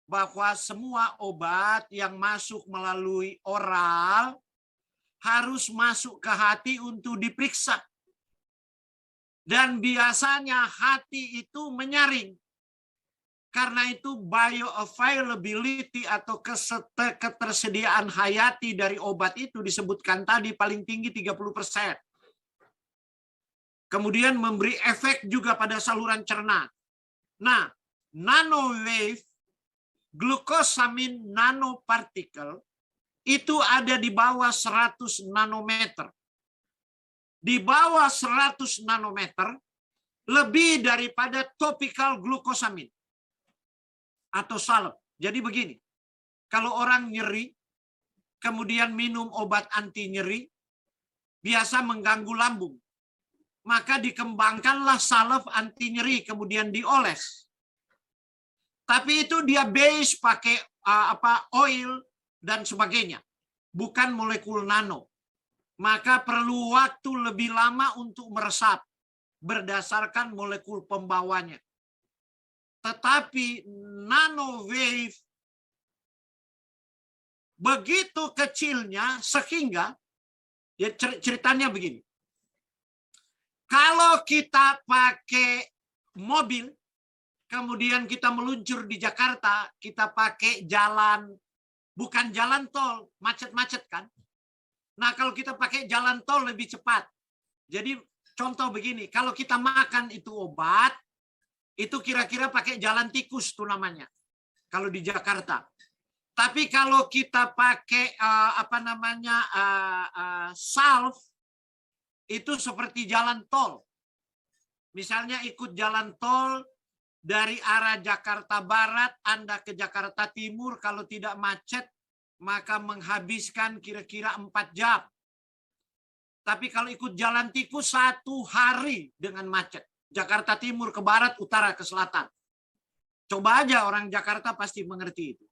Bahwa semua obat yang masuk melalui oral harus masuk ke hati untuk diperiksa. Dan biasanya hati itu menyaring. Karena itu bioavailability atau ketersediaan hayati dari obat itu disebutkan tadi paling tinggi 30%. Kemudian memberi efek juga pada saluran cerna. Nah, nanowave, glukosamin nanopartikel, itu ada di bawah 100 nanometer. Di bawah 100 nanometer, lebih daripada topical glukosamin atau salep. Jadi begini, kalau orang nyeri, kemudian minum obat anti nyeri, biasa mengganggu lambung. Maka dikembangkanlah salep anti nyeri, kemudian dioles. Tapi itu dia base pakai oil dan sebagainya, bukan molekul nano. Maka perlu waktu lebih lama untuk meresap berdasarkan molekul pembawanya. Tetapi nanowave begitu kecilnya sehingga ya ceritanya begini. Kalau kita pakai mobil, kemudian kita meluncur di Jakarta, kita pakai jalan, bukan jalan tol, macet-macet kan. Nah, kalau kita pakai jalan tol lebih cepat. Jadi contoh begini, kalau kita makan itu obat, itu kira-kira pakai jalan tikus tuh namanya. Kalau di Jakarta. Tapi kalau kita pakai salve, itu seperti jalan tol. Misalnya ikut jalan tol dari arah Jakarta Barat, Anda ke Jakarta Timur, kalau tidak macet, maka menghabiskan kira-kira 4 jam. Tapi kalau ikut jalan tikus 1 hari dengan macet. Jakarta Timur ke Barat, Utara ke Selatan. Coba aja orang Jakarta pasti mengerti itu.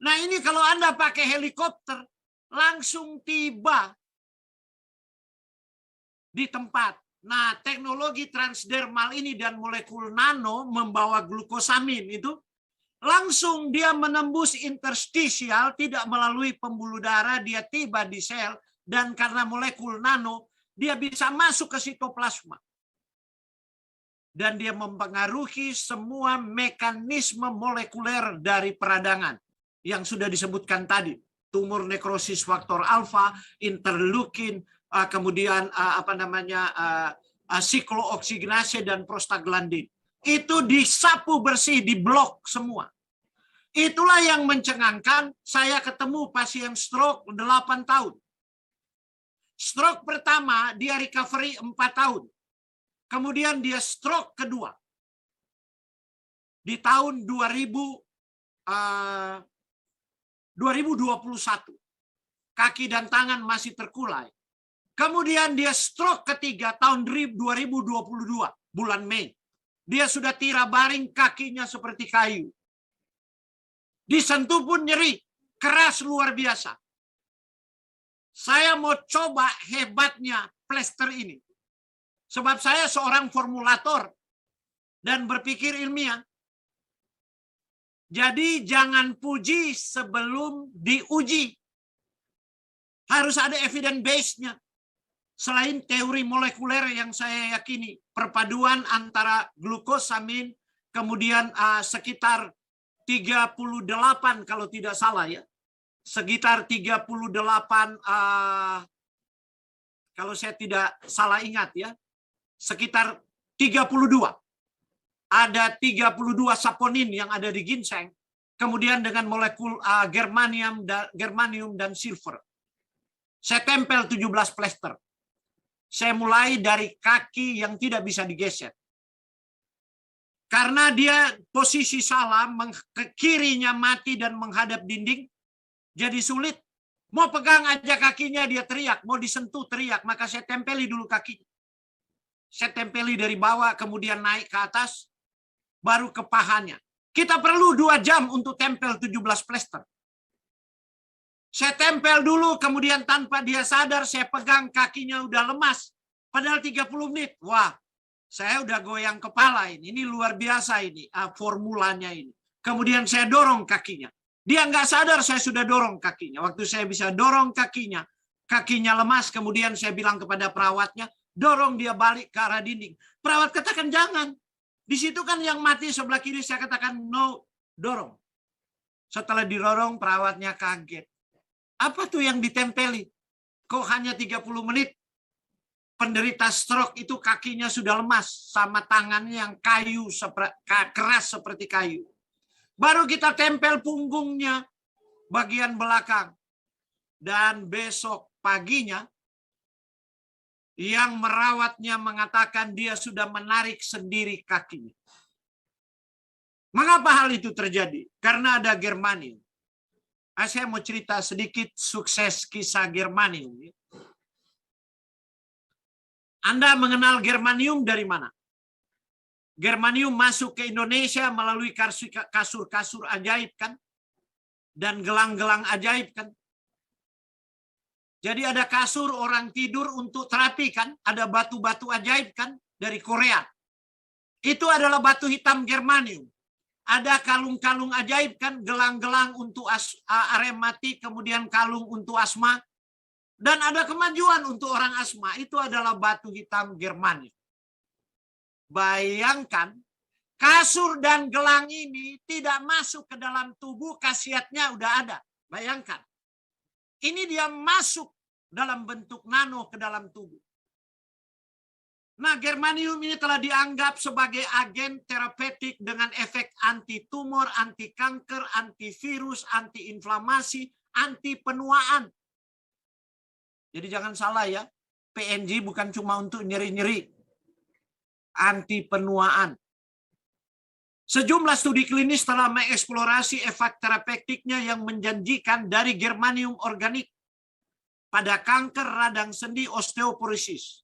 Nah ini kalau Anda pakai helikopter, langsung tiba di tempat. Nah, teknologi transdermal ini dan molekul nano membawa glukosamin itu langsung dia menembus interstisial, tidak melalui pembuluh darah, dia tiba di sel, dan karena molekul nano, dia bisa masuk ke sitoplasma. Dan dia mempengaruhi semua mekanisme molekuler dari peradangan yang sudah disebutkan tadi. Tumor nekrosis faktor alfa, interleukin, kemudian siklooksigenase dan prostaglandin. Itu disapu bersih, diblok semua. Itulah yang mencengangkan. Saya ketemu pasien stroke 8 tahun. Stroke pertama dia recovery 4 tahun. Kemudian dia stroke kedua. Di tahun 2021. Kaki dan tangan masih terkulai. Kemudian dia stroke ketiga tahun 2022, bulan Mei. Dia sudah tira baring, kakinya seperti kayu. Disentuh pun nyeri, keras luar biasa. Saya mau coba hebatnya plester ini. Sebab saya seorang formulator dan berpikir ilmiah. Jadi jangan puji sebelum diuji. Harus ada evidence base-nya. Selain teori molekuler yang saya yakini, perpaduan antara glukosamin, kemudian sekitar 38 kalau tidak salah ya. Sekitar 38, kalau saya tidak salah ingat ya, sekitar 32. Ada 32 saponin yang ada di ginseng, kemudian dengan molekul germanium dan silver. Saya tempel 17 plester. Saya mulai dari kaki yang tidak bisa digeser. Karena dia posisi salah, ke kirinya mati dan menghadap dinding, jadi sulit. Mau pegang aja kakinya dia teriak, mau disentuh teriak, maka saya tempeli dulu kakinya. Saya tempeli dari bawah, kemudian naik ke atas, baru ke pahanya. Kita perlu 2 jam untuk tempel 17 plester. Saya tempel dulu, kemudian tanpa dia sadar, saya pegang kakinya udah lemas. Padahal 30 menit. Wah, saya udah goyang kepala ini. Ini luar biasa ini, formulanya ini. Kemudian saya dorong kakinya. Dia nggak sadar saya sudah dorong kakinya. Waktu saya bisa dorong kakinya lemas, kemudian saya bilang kepada perawatnya, dorong dia balik ke arah dinding. Perawat katakan jangan. Di situ kan yang mati sebelah kiri saya katakan no, dorong. Setelah didorong perawatnya kaget. Apa tuh yang ditempeli? Kok hanya 30 menit? Penderita stroke itu kakinya sudah lemas sama tangannya yang keras seperti kayu. Baru kita tempel punggungnya bagian belakang. Dan besok paginya yang merawatnya mengatakan dia sudah menarik sendiri kakinya. Mengapa hal itu terjadi? Karena ada germanium. Saya mau cerita sedikit sukses kisah germanium. Anda mengenal germanium dari mana? Germanium masuk ke Indonesia melalui kasur-kasur ajaib kan? Dan gelang-gelang ajaib kan? Jadi ada kasur orang tidur untuk terapi kan? Ada batu-batu ajaib kan? Dari Korea. Itu adalah batu hitam germanium. Ada kalung-kalung ajaib kan? Gelang-gelang untuk arematik, kemudian kalung untuk asma. Dan ada kemajuan untuk orang asma. Itu adalah batu hitam germanium. Bayangkan, kasur dan gelang ini tidak masuk ke dalam tubuh, khasiatnya udah ada. Bayangkan. Ini dia masuk dalam bentuk nano ke dalam tubuh. Nah, germanium ini telah dianggap sebagai agen terapeutik dengan efek anti-tumor, anti-kanker, antivirus, anti-inflamasi, anti-penuaan. Jadi jangan salah ya, PNG bukan cuma untuk nyeri-nyeri. Anti-penuaan. Sejumlah studi klinis telah mengeksplorasi efek terapeutiknya yang menjanjikan dari germanium organik pada kanker radang sendi osteoporosis.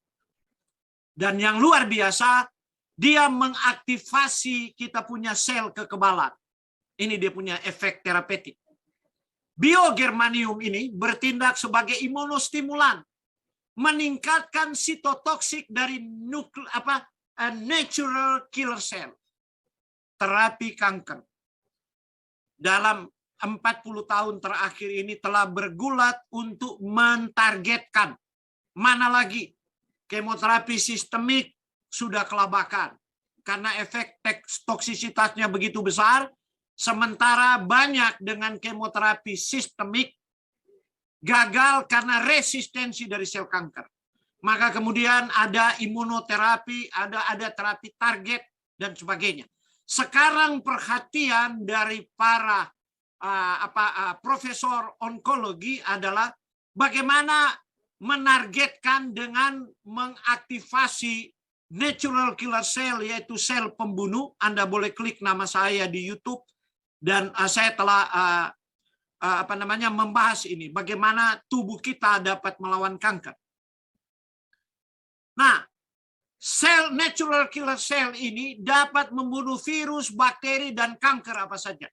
Dan yang luar biasa, dia mengaktifasi kita punya sel kekebalan. Ini dia punya efek terapeutik. Biogermanium ini bertindak sebagai imunostimulan, meningkatkan sitotoksik dari natural killer cell. Terapi kanker. Dalam 40 tahun terakhir ini telah bergulat untuk mentargetkan. Mana lagi? Kemoterapi sistemik sudah kelabakan. Karena efek toksisitasnya begitu besar, sementara banyak dengan kemoterapi sistemik gagal karena resistensi dari sel kanker. Maka kemudian ada imunoterapi, ada terapi target, dan sebagainya. Sekarang perhatian dari para profesor onkologi adalah bagaimana menargetkan dengan mengaktifasi natural killer cell, yaitu sel pembunuh. Anda boleh klik nama saya di YouTube, dan saya telah membahas ini, bagaimana tubuh kita dapat melawan kanker. Nah, sel natural killer cell ini dapat membunuh virus, bakteri, dan kanker apa saja.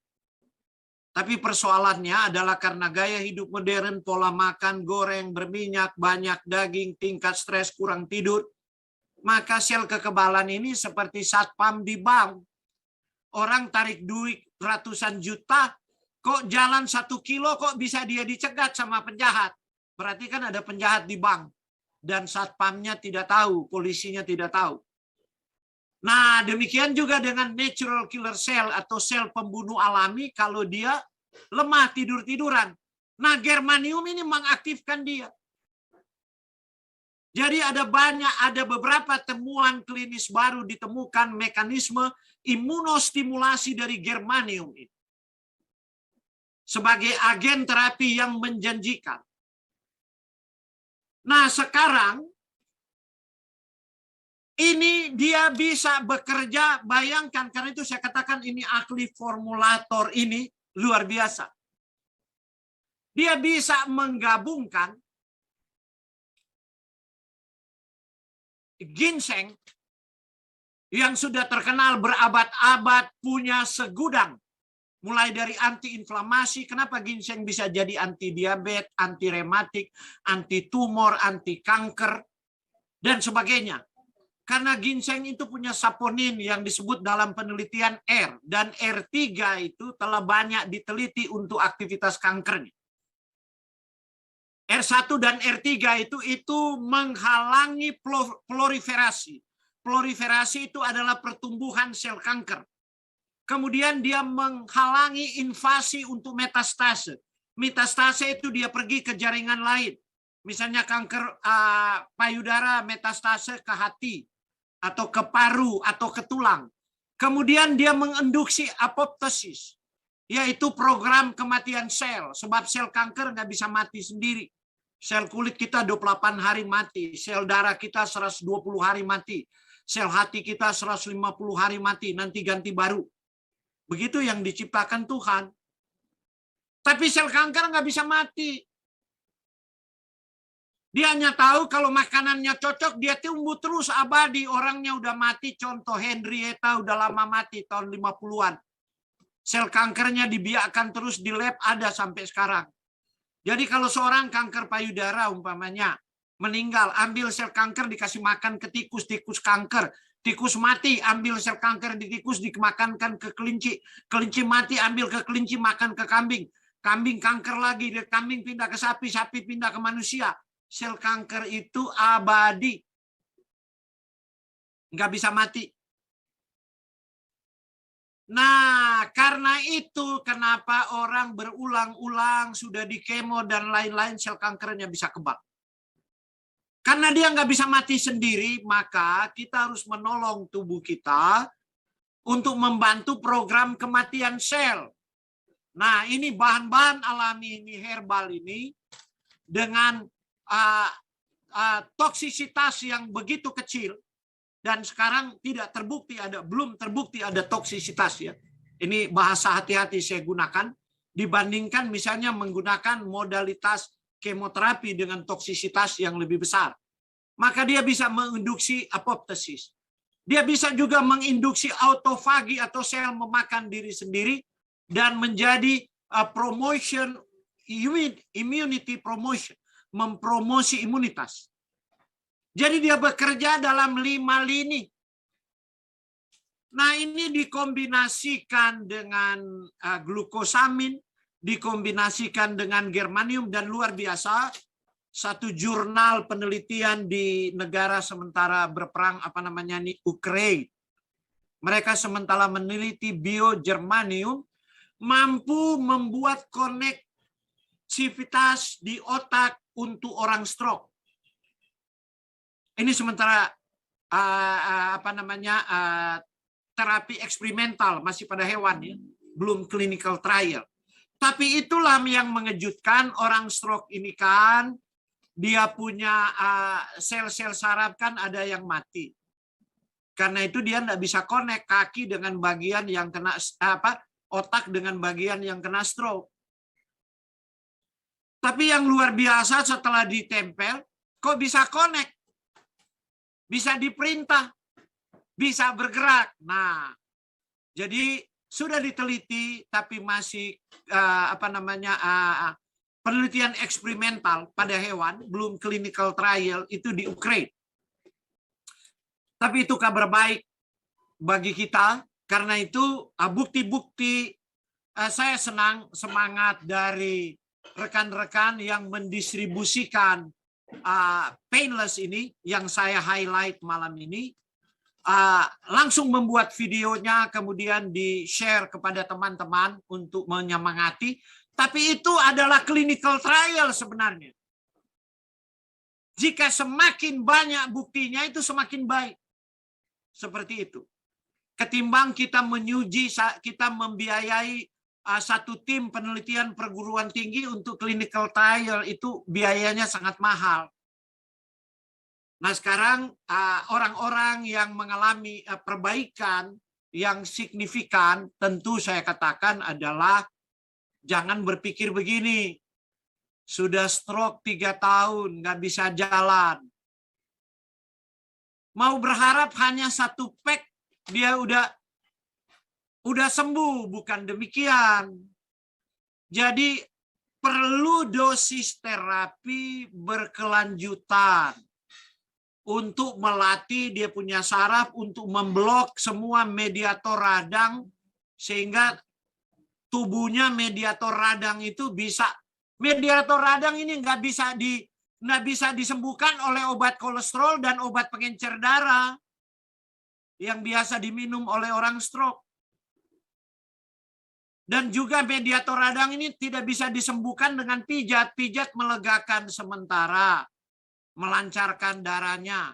Tapi persoalannya adalah karena gaya hidup modern, pola makan, goreng, berminyak, banyak daging, tingkat stres, kurang tidur, maka sel kekebalan ini seperti satpam di bank. Orang tarik duit ratusan juta, kok jalan 1 kilo kok bisa dia dicegat sama penjahat. Berarti kan ada penjahat di bank. Dan satpamnya tidak tahu, polisinya tidak tahu. Nah, demikian juga dengan natural killer cell atau sel pembunuh alami kalau dia lemah tidur-tiduran. Nah, germanium ini mengaktifkan dia. Jadi ada beberapa temuan klinis baru ditemukan mekanisme imunostimulasi dari germanium ini. Sebagai agen terapi yang menjanjikan. Nah, sekarang ini dia bisa bekerja, bayangkan, karena itu saya katakan ini ahli formulator ini luar biasa. Dia bisa menggabungkan ginseng yang sudah terkenal berabad-abad, punya segudang. Mulai dari anti-inflamasi, kenapa ginseng bisa jadi anti-diabetes, anti-rematik, anti-tumor, anti-kanker, dan sebagainya. Karena ginseng itu punya saponin yang disebut dalam penelitian R. Dan R3 itu telah banyak diteliti untuk aktivitas kankernya. R1 dan R3 itu menghalangi proliferasi, proliferasi itu adalah pertumbuhan sel kanker. Kemudian dia menghalangi invasi untuk metastase. Metastase itu dia pergi ke jaringan lain. Misalnya kanker payudara metastase ke hati, atau ke paru, atau ke tulang. Kemudian dia menginduksi apoptosis, yaitu program kematian sel. Sebab sel kanker nggak bisa mati sendiri. Sel kulit kita 28 hari mati, sel darah kita 120 hari mati, sel hati kita 150 hari mati, nanti ganti baru. Begitu yang diciptakan Tuhan. Tapi sel kanker nggak bisa mati. Dia hanya tahu kalau makanannya cocok, dia tumbuh terus abadi. Orangnya udah mati, contoh Henrietta udah lama mati, tahun 50-an. Sel kankernya dibiarkan terus di lab, ada sampai sekarang. Jadi kalau seorang kanker payudara umpamanya meninggal, ambil sel kanker dikasih makan ke tikus, tikus kanker. Tikus mati, ambil sel kanker di tikus dimakankan ke kelinci. Kelinci mati, ambil ke kelinci, makan ke kambing. Kambing kanker lagi, kambing pindah ke sapi, sapi pindah ke manusia. Sel kanker itu abadi. Nggak bisa mati. Nah, karena itu kenapa orang berulang-ulang sudah di kemo dan lain-lain sel kankernya bisa kebal. Karena dia nggak bisa mati sendiri, maka kita harus menolong tubuh kita untuk membantu program kematian sel. Nah, ini bahan-bahan alami ini, herbal ini, dengan toksisitas yang begitu kecil, dan sekarang belum terbukti ada toksisitas ya. Ini bahasa hati-hati saya gunakan dibandingkan misalnya menggunakan modalitas kemoterapi dengan toksisitas yang lebih besar. Maka dia bisa menginduksi apoptosis. Dia bisa juga menginduksi autofagi atau sel memakan diri sendiri dan menjadi promotion immunity promotion, mempromosi imunitas. Jadi dia bekerja dalam 5 lini. Nah, ini dikombinasikan dengan glukosamin, dikombinasikan dengan germanium, dan luar biasa, satu jurnal penelitian di negara sementara berperang, Ukraina. Mereka sementara meneliti biogermanium, mampu membuat konektivitas di otak untuk orang stroke. Ini sementara terapi eksperimental, masih pada hewan ya, belum clinical trial. Tapi itulah yang mengejutkan, orang stroke ini kan dia punya sel-sel saraf kan ada yang mati. Karena itu dia tidak bisa connect kaki dengan bagian yang kena otak dengan bagian yang kena stroke. Tapi yang luar biasa setelah ditempel, kok bisa connect? Bisa diperintah, bisa bergerak. Nah, jadi sudah diteliti, tapi masih penelitian eksperimental pada hewan, belum clinical trial, itu di Ukraina. Tapi itu kabar baik bagi kita, karena itu bukti-bukti saya semangat dari rekan-rekan yang mendistribusikan painless ini, yang saya highlight malam ini, langsung membuat videonya, kemudian di-share kepada teman-teman untuk menyemangati. Tapi itu adalah clinical trial sebenarnya. Jika semakin banyak buktinya, itu semakin baik. Seperti itu. Ketimbang kita kita membiayai satu tim penelitian perguruan tinggi untuk clinical trial, itu biayanya sangat mahal. Nah, sekarang orang-orang yang mengalami perbaikan yang signifikan, tentu saya katakan adalah jangan berpikir begini, sudah stroke 3 tahun, nggak bisa jalan. Mau berharap hanya 1 pack, dia udah sembuh, bukan demikian. Jadi perlu dosis terapi berkelanjutan untuk melatih dia punya saraf untuk memblok semua mediator radang, sehingga tubuhnya mediator radang itu bisa, mediator radang ini nggak bisa disembuhkan oleh obat kolesterol dan obat pengencer darah. yang biasa diminum oleh orang stroke. Dan juga mediator radang ini tidak bisa disembuhkan dengan pijat. Pijat melegakan sementara, melancarkan darahnya.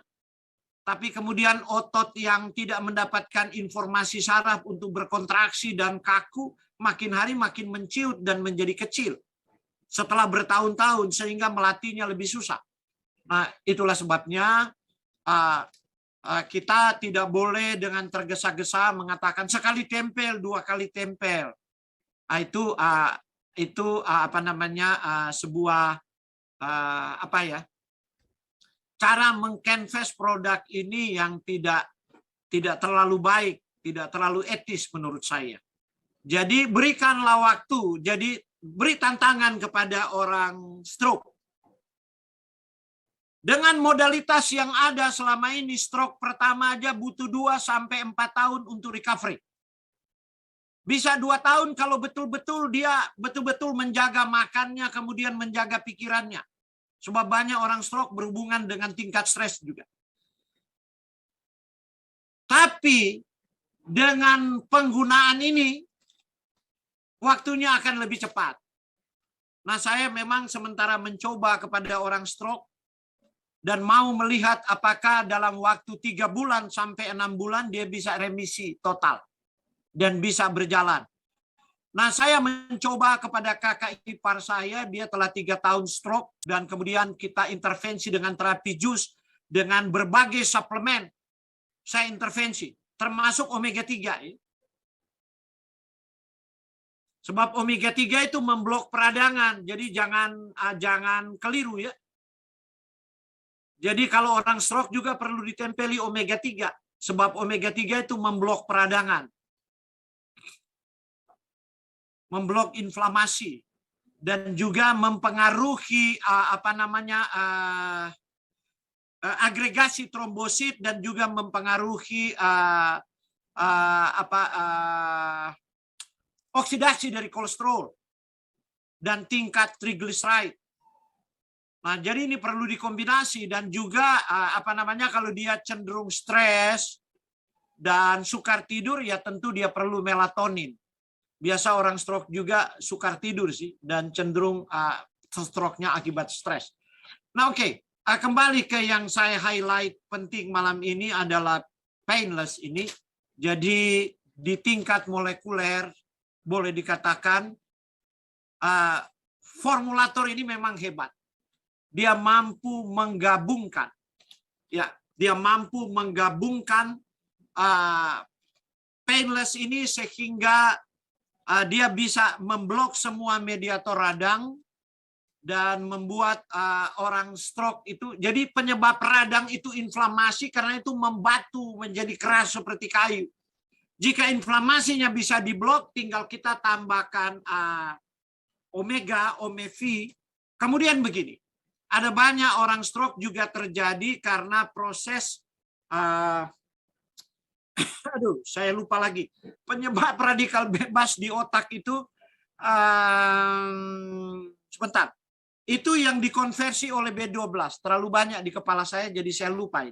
Tapi kemudian otot yang tidak mendapatkan informasi saraf untuk berkontraksi dan kaku, makin hari makin menciut dan menjadi kecil. Setelah bertahun-tahun, sehingga melatihnya lebih susah. Nah, itulah sebabnya kita tidak boleh dengan tergesa-gesa mengatakan sekali tempel, 2 kali tempel. Itu apa namanya, sebuah cara mengcanvas produk ini yang tidak terlalu baik, tidak terlalu etis menurut saya. Jadi berikanlah waktu, jadi beri tantangan kepada orang stroke. Dengan modalitas yang ada selama ini, stroke pertama aja butuh 2-4 tahun untuk recovery. Bisa 2 tahun kalau betul-betul dia betul-betul menjaga makannya, kemudian menjaga pikirannya. Sebab banyak orang stroke berhubungan dengan tingkat stres juga. Tapi dengan penggunaan ini, waktunya akan lebih cepat. Nah, saya memang sementara mencoba kepada orang stroke dan mau melihat apakah dalam waktu 3 bulan sampai 6 bulan dia bisa remisi total dan bisa berjalan. Nah, saya mencoba kepada kakak ipar saya, dia telah 3 tahun stroke, dan kemudian kita intervensi dengan terapi jus, dengan berbagai suplemen. Saya intervensi, termasuk omega 3. Sebab omega 3 itu memblok peradangan, jadi jangan keliru ya. Jadi kalau orang stroke juga perlu ditempeli omega 3, sebab omega 3 itu memblok peradangan, memblok inflamasi, dan juga mempengaruhi agregasi trombosit, dan juga mempengaruhi oksidasi dari kolesterol dan tingkat triglyceride. Nah, jadi ini perlu dikombinasi, dan juga kalau dia cenderung stres dan sukar tidur, ya tentu dia perlu melatonin. Biasa orang stroke juga sukar tidur sih, dan cenderung stroke-nya akibat stres. Nah, oke. Kembali ke yang saya highlight penting malam ini adalah painless ini. Jadi di tingkat molekuler boleh dikatakan formulator ini memang hebat. Dia mampu menggabungkan, painless ini sehingga dia bisa memblok semua mediator radang dan membuat orang stroke itu, jadi penyebab radang itu inflamasi, karena itu membatu menjadi keras seperti kayu. Jika inflamasinya bisa diblok, tinggal kita tambahkan omega, OMV. Kemudian begini, ada banyak orang stroke juga terjadi karena proses saya lupa lagi. Penyebab radikal bebas di otak itu, sebentar. Itu yang dikonversi oleh B12. Terlalu banyak di kepala saya, jadi saya lupa.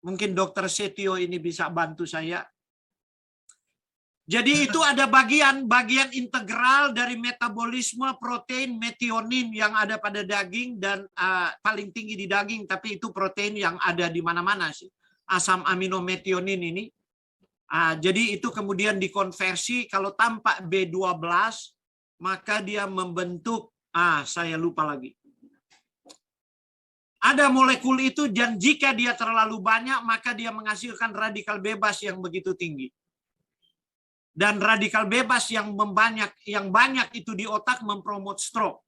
Mungkin Dr. Setio ini bisa bantu saya. Jadi itu ada bagian integral dari metabolisme protein metionin yang ada pada daging, dan paling tinggi di daging, tapi itu protein yang ada di mana-mana sih. Asam amino metionin ini. Jadi itu kemudian dikonversi, kalau tampak B12, maka dia membentuk, saya lupa lagi. Ada molekul itu, dan jika dia terlalu banyak, maka dia menghasilkan radikal bebas yang begitu tinggi. Dan radikal bebas yang banyak itu di otak mempromot stroke.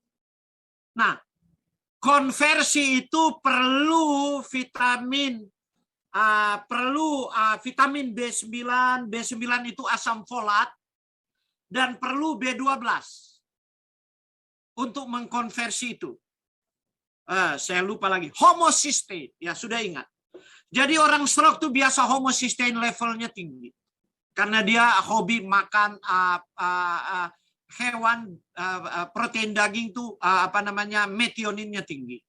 Nah, konversi itu perlu vitamin B9. B9 itu asam folat, dan perlu B12 untuk mengkonversi itu. Saya lupa lagi. Homocysteine, ya sudah ingat. Jadi orang stroke itu biasa homocysteine levelnya tinggi. Karena dia hobi makan hewan, protein daging tuh metioninnya tinggi.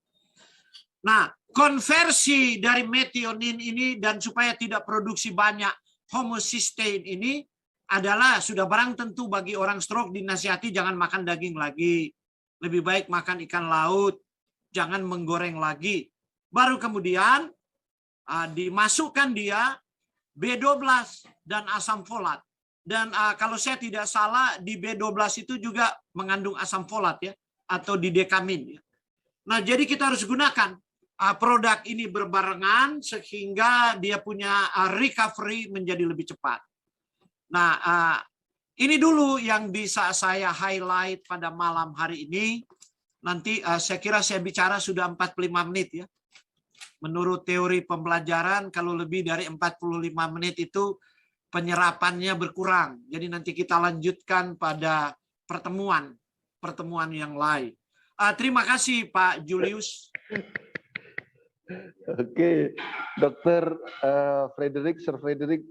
Nah, konversi dari metionin ini dan supaya tidak produksi banyak homocysteine ini adalah sudah barang tentu bagi orang stroke dinasihati jangan makan daging lagi. Lebih baik makan ikan laut, jangan menggoreng lagi. Baru kemudian dimasukkan dia B12 dan asam folat. Dan kalau saya tidak salah di B12 itu juga mengandung asam folat ya atau didekamin ya. Nah, jadi kita harus gunakan produk ini berbarengan sehingga dia punya recovery menjadi lebih cepat. Nah, ini dulu yang bisa saya highlight pada malam hari ini. Nanti saya kira saya bicara sudah 45 menit ya. Menurut teori pembelajaran kalau lebih dari 45 menit itu penyerapannya berkurang. Jadi nanti kita lanjutkan pada pertemuan yang lain. Terima kasih Pak Julius. Oke, Dokter Frederick, Sir Frederick,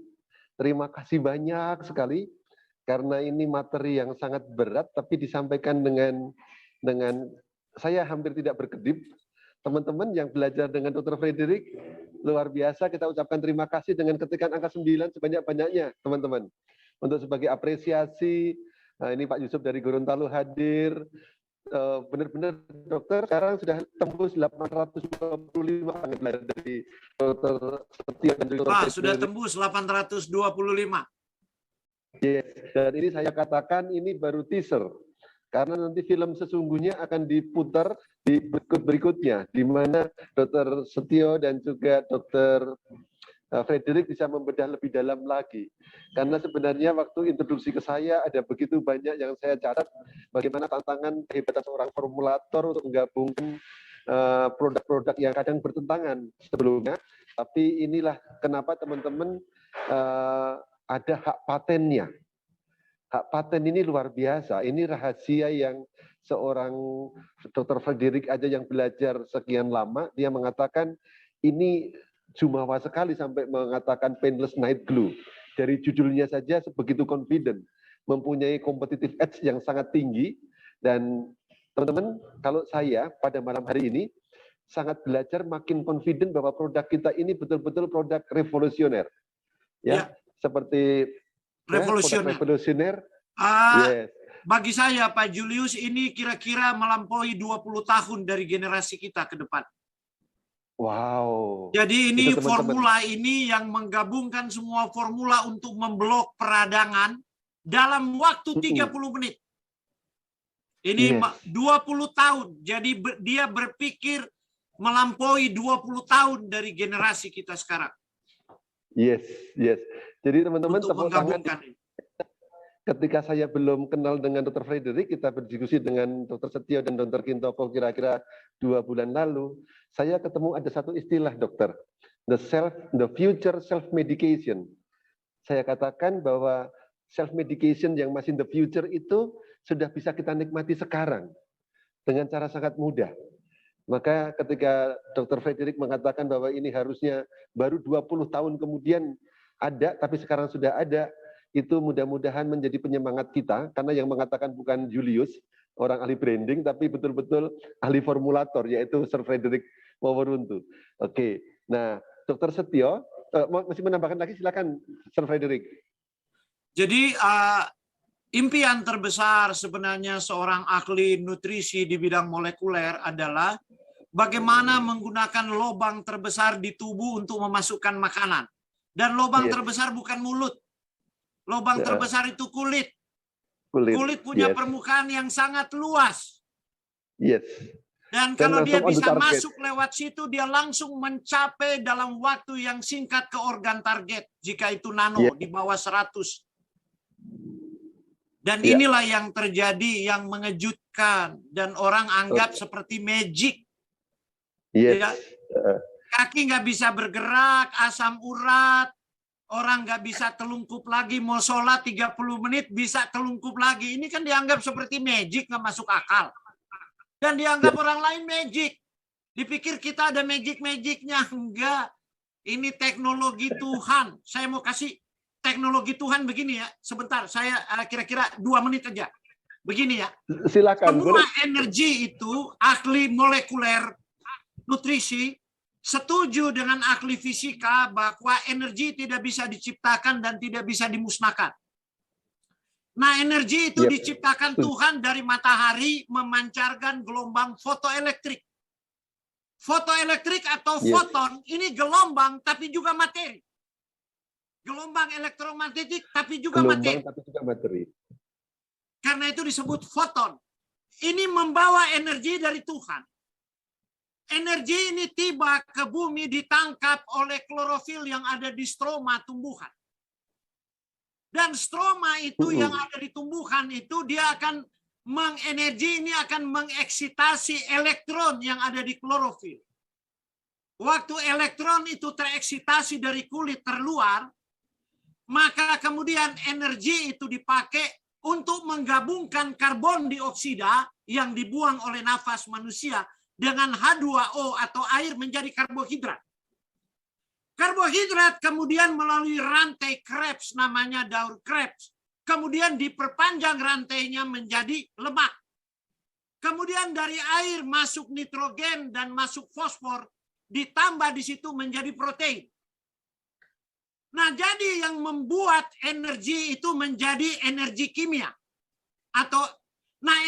terima kasih banyak sekali karena ini materi yang sangat berat, tapi disampaikan dengan saya hampir tidak berkedip. Teman-teman yang belajar dengan Dokter Frederick luar biasa. Kita ucapkan terima kasih dengan ketikan angka 9 sebanyak-banyaknya, teman-teman. Untuk sebagai apresiasi, ini Pak Yusuf dari Gorontalo hadir. Benar-benar dokter sekarang sudah tembus 825 belajar dari Dokter Setio dan Dokter sudah tembus 825. Yes. Dan ini saya katakan ini baru teaser karena nanti film sesungguhnya akan diputar di berikutnya di mana Dokter Setio dan juga Dokter Frederick bisa membedah lebih dalam lagi. Karena sebenarnya waktu introduksi ke saya ada begitu banyak yang saya catat bagaimana tantangan kehebatan seorang formulator untuk menggabungkan produk-produk yang kadang bertentangan sebelumnya. Tapi inilah kenapa teman-teman ada hak patennya. Hak paten ini luar biasa. Ini rahasia yang seorang Dr. Frederick aja yang belajar sekian lama, dia mengatakan ini jumawa sekali sampai mengatakan painless night glue. Dari judulnya saja sebegitu confident, mempunyai competitive edge yang sangat tinggi. Dan teman-teman, kalau saya pada malam hari ini sangat belajar makin confident bahwa produk kita ini betul-betul produk revolusioner. Ya. Seperti revolusioner. Yes. Bagi saya Pak Julius ini kira-kira melampaui 20 tahun dari generasi kita ke depan. Wow. Jadi ini formula ini yang menggabungkan semua formula untuk memblok peradangan dalam waktu 30 menit. Ini 20 tahun. Jadi dia berpikir melampaui 20 tahun dari generasi kita sekarang. Yes. Jadi teman-teman tepuk tangan. Ketika saya belum kenal dengan Dr. Frederick, kita berdiskusi dengan Dr. Setio dan Dr. Kintoko kira-kira 2 bulan lalu, saya ketemu ada satu istilah dokter, the future self-medication. Saya katakan bahwa self-medication yang masih in the future itu sudah bisa kita nikmati sekarang dengan cara sangat mudah. Maka ketika Dr. Frederick mengatakan bahwa ini harusnya baru 20 tahun kemudian ada, tapi sekarang sudah ada, itu mudah-mudahan menjadi penyemangat kita, karena yang mengatakan bukan Julius, orang ahli branding, tapi betul-betul ahli formulator, yaitu Sir Frederick Waworuntu. Oke, nah Dr. Setio, masih menambahkan lagi, silakan Sir Frederick. Jadi impian terbesar sebenarnya seorang ahli nutrisi di bidang molekuler adalah bagaimana menggunakan lubang terbesar di tubuh untuk memasukkan makanan. Dan lubang terbesar bukan mulut. Lubang terbesar itu kulit. Kulit punya permukaan yang sangat luas. Yes. Dan kalau dia bisa masuk lewat situ, dia langsung mencapai dalam waktu yang singkat ke organ target. Jika itu nano di bawah 100. Dan inilah yang terjadi yang mengejutkan. Dan orang anggap seperti magic. Yes. Kaki nggak bisa bergerak, asam urat. Orang nggak bisa telungkup lagi, mau sholat 30 menit bisa telungkup lagi. Ini kan dianggap seperti magic, nggak masuk akal. Dan dianggap orang lain magic. Dipikir kita ada magic-magicnya. Enggak. Ini teknologi Tuhan. Saya mau kasih teknologi Tuhan begini ya. Sebentar, saya kira-kira 2 menit aja. Begini ya. Silakan. Semua energi itu, ahli molekuler, nutrisi, setuju dengan ahli fisika bahwa energi tidak bisa diciptakan dan tidak bisa dimusnahkan. Nah, energi itu Yep. diciptakan Tuhan dari matahari memancarkan gelombang fotoelektrik. Fotoelektrik atau Yes. foton ini gelombang tapi juga materi. Gelombang elektromagnetik tapi juga materi. Gelombang tapi juga materi. Karena itu disebut foton. Ini membawa energi dari Tuhan. Energi ini tiba ke bumi ditangkap oleh klorofil yang ada di stroma tumbuhan. Dan stroma itu yang ada di tumbuhan itu dia akan energi ini akan mengeksitasi elektron yang ada di klorofil. Waktu elektron itu tereksitasi dari kulit terluar, maka kemudian energi itu dipakai untuk menggabungkan karbon dioksida yang dibuang oleh nafas manusia dengan H2O atau air menjadi karbohidrat. Karbohidrat kemudian melalui rantai Krebs, namanya daur Krebs. Kemudian diperpanjang rantainya menjadi lemak. Kemudian dari air masuk nitrogen dan masuk fosfor, ditambah di situ menjadi protein. Nah, jadi yang membuat energi itu menjadi energi kimia.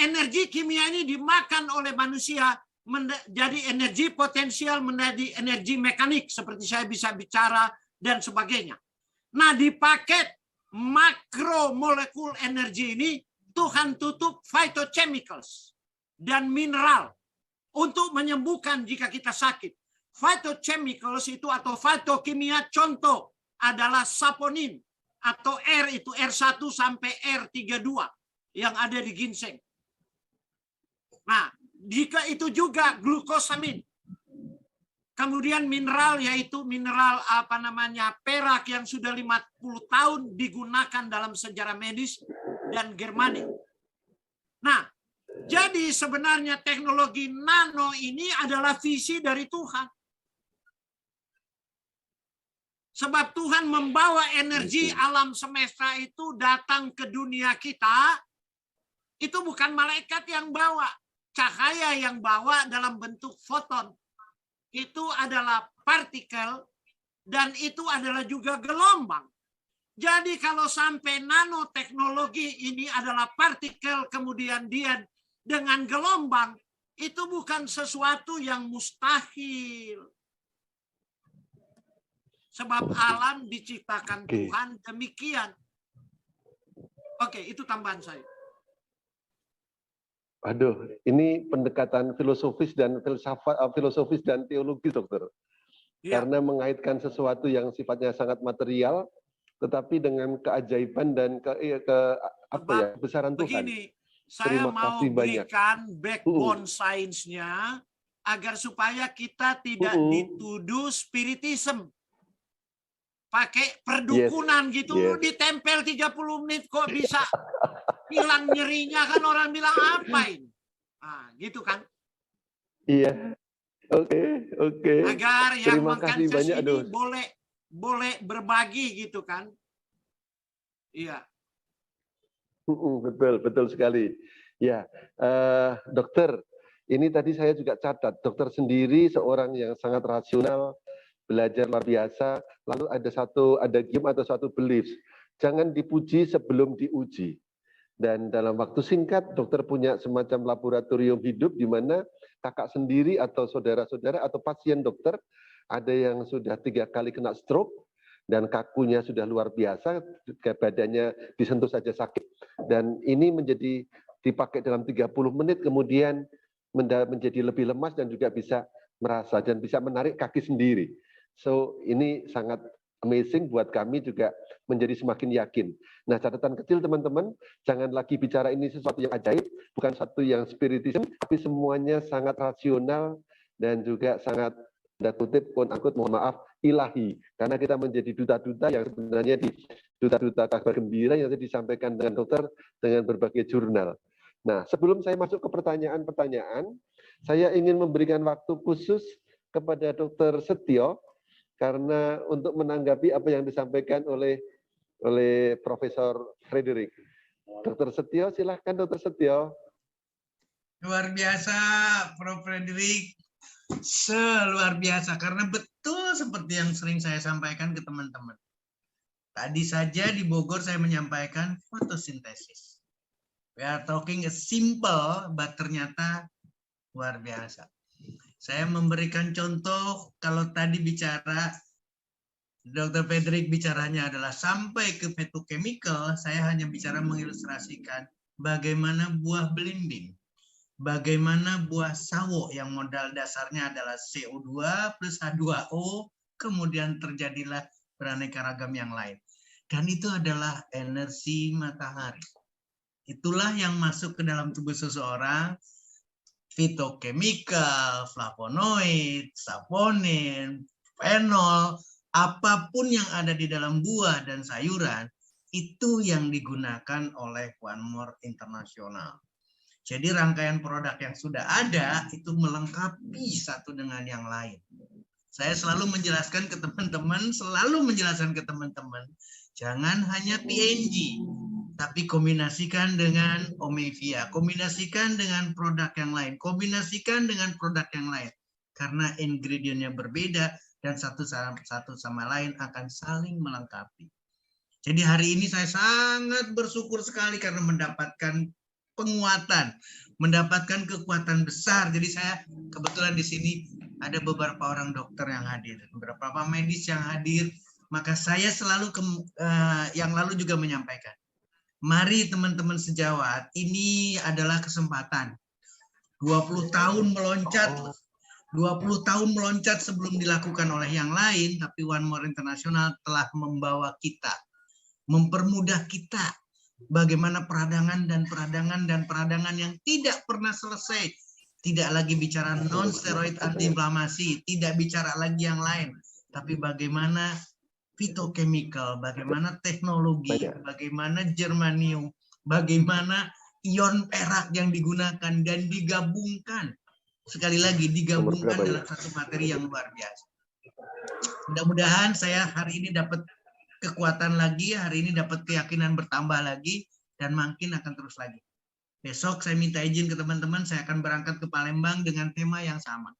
Energi kimia ini dimakan oleh manusia menjadi energi potensial, menjadi energi mekanik, seperti saya bisa bicara dan sebagainya. Nah, di paket makromolekul energi ini, Tuhan tutup phytochemicals dan mineral untuk menyembuhkan jika kita sakit. Phytochemicals itu atau phytokimia contoh adalah saponin atau R itu R1 sampai R32 yang ada di ginseng. Nah, jika itu juga glukosamin. Kemudian mineral yaitu mineral perak yang sudah 50 tahun digunakan dalam sejarah medis dan germanik. Nah, jadi sebenarnya teknologi nano ini adalah visi dari Tuhan. Sebab Tuhan membawa energi alam semesta itu datang ke dunia kita, itu bukan malaikat yang bawa, cahaya yang bawa dalam bentuk foton. Itu adalah partikel dan itu adalah juga gelombang. Jadi kalau sampai nanoteknologi ini adalah partikel kemudian dia dengan gelombang, itu bukan sesuatu yang mustahil. Sebab alam diciptakan Tuhan demikian. Oke, itu tambahan saya. Aduh, ini pendekatan filosofis dan filosofis dan teologis, dokter. Ya. Karena mengaitkan sesuatu yang sifatnya sangat material, tetapi dengan keajaiban dan kebesaran Tuhan. Begini, saya mau berikan backbone sainsnya agar supaya kita tidak dituduh spiritism. Pakai perdukunan ditempel 30 menit kok bisa hilang nyerinya, kan orang bilang apain. Nah, gitu kan. Iya. Oke. Agar yang kasih banyak, ini boleh berbagi gitu kan. Iya. Betul sekali. Ya, dokter, ini tadi saya juga catat, dokter sendiri seorang yang sangat rasional, belajar luar biasa, lalu ada game atau satu beliefs. Jangan dipuji sebelum diuji. Dan dalam waktu singkat, dokter punya semacam laboratorium hidup di mana kakak sendiri atau saudara-saudara atau pasien dokter, ada yang sudah 3 kali kena stroke, dan kakunya sudah luar biasa, badannya disentuh saja sakit. Dan ini dipakai dalam 30 menit, kemudian menjadi lebih lemas dan juga bisa merasa dan bisa menarik kaki sendiri. So, ini sangat amazing buat kami juga menjadi semakin yakin. Nah, catatan kecil teman-teman, jangan lagi bicara ini sesuatu yang ajaib, bukan satu yang spiritism, tapi semuanya sangat rasional dan juga sangat, tanda kutip, mohon maaf, ilahi. Karena kita menjadi duta-duta yang sebenarnya di duta-duta kabar gembira yang tadi disampaikan dengan dokter dengan berbagai jurnal. Nah, sebelum saya masuk ke pertanyaan-pertanyaan, saya ingin memberikan waktu khusus kepada Dr. Setio, karena untuk menanggapi apa yang disampaikan oleh Profesor Frederick. Dr. Setio, silahkan Dr. Setio. Luar biasa, Prof. Frederick. Seluar biasa, karena betul seperti yang sering saya sampaikan ke teman-teman. Tadi saja di Bogor saya menyampaikan fotosintesis. We are talking a simple, but ternyata luar biasa. Saya memberikan contoh, kalau tadi bicara, Dr. Frederick bicaranya adalah sampai ke petrochemical, saya hanya bicara mengilustrasikan bagaimana buah belimbing, bagaimana buah sawo yang modal dasarnya adalah CO2 plus H2O, kemudian terjadilah beraneka ragam yang lain. Dan itu adalah energi matahari. Itulah yang masuk ke dalam tubuh seseorang, fitochemical, flavonoid, saponin, fenol, apapun yang ada di dalam buah dan sayuran, itu yang digunakan oleh One More International. Jadi rangkaian produk yang sudah ada itu melengkapi satu dengan yang lain. Saya selalu menjelaskan ke teman-teman, jangan hanya PNG, tapi kombinasikan dengan Omevia, kombinasikan dengan produk yang lain, kombinasikan dengan produk yang lain. Karena ingredientnya berbeda dan satu sama lain akan saling melengkapi. Jadi hari ini saya sangat bersyukur sekali karena mendapatkan penguatan, mendapatkan kekuatan besar. Jadi saya kebetulan di sini ada beberapa orang dokter yang hadir, beberapa medis yang hadir. Maka saya selalu yang lalu juga menyampaikan, mari teman-teman sejawat, ini adalah kesempatan. 20 tahun meloncat. 20 tahun meloncat sebelum dilakukan oleh yang lain, tapi One More International telah membawa kita, mempermudah kita bagaimana peradangan yang tidak pernah selesai. Tidak lagi bicara non-steroid antiinflamasi, tidak bicara lagi yang lain, tapi bagaimana fitochemical, bagaimana teknologi, bagaimana germanium, bagaimana ion perak yang digunakan dan digabungkan. Sekali lagi digabungkan dalam satu materi yang luar biasa. Mudah-mudahan saya hari ini dapat kekuatan lagi, hari ini dapat keyakinan bertambah lagi, dan makin akan terus lagi. Besok saya minta izin ke teman-teman, saya akan berangkat ke Palembang dengan tema yang sama.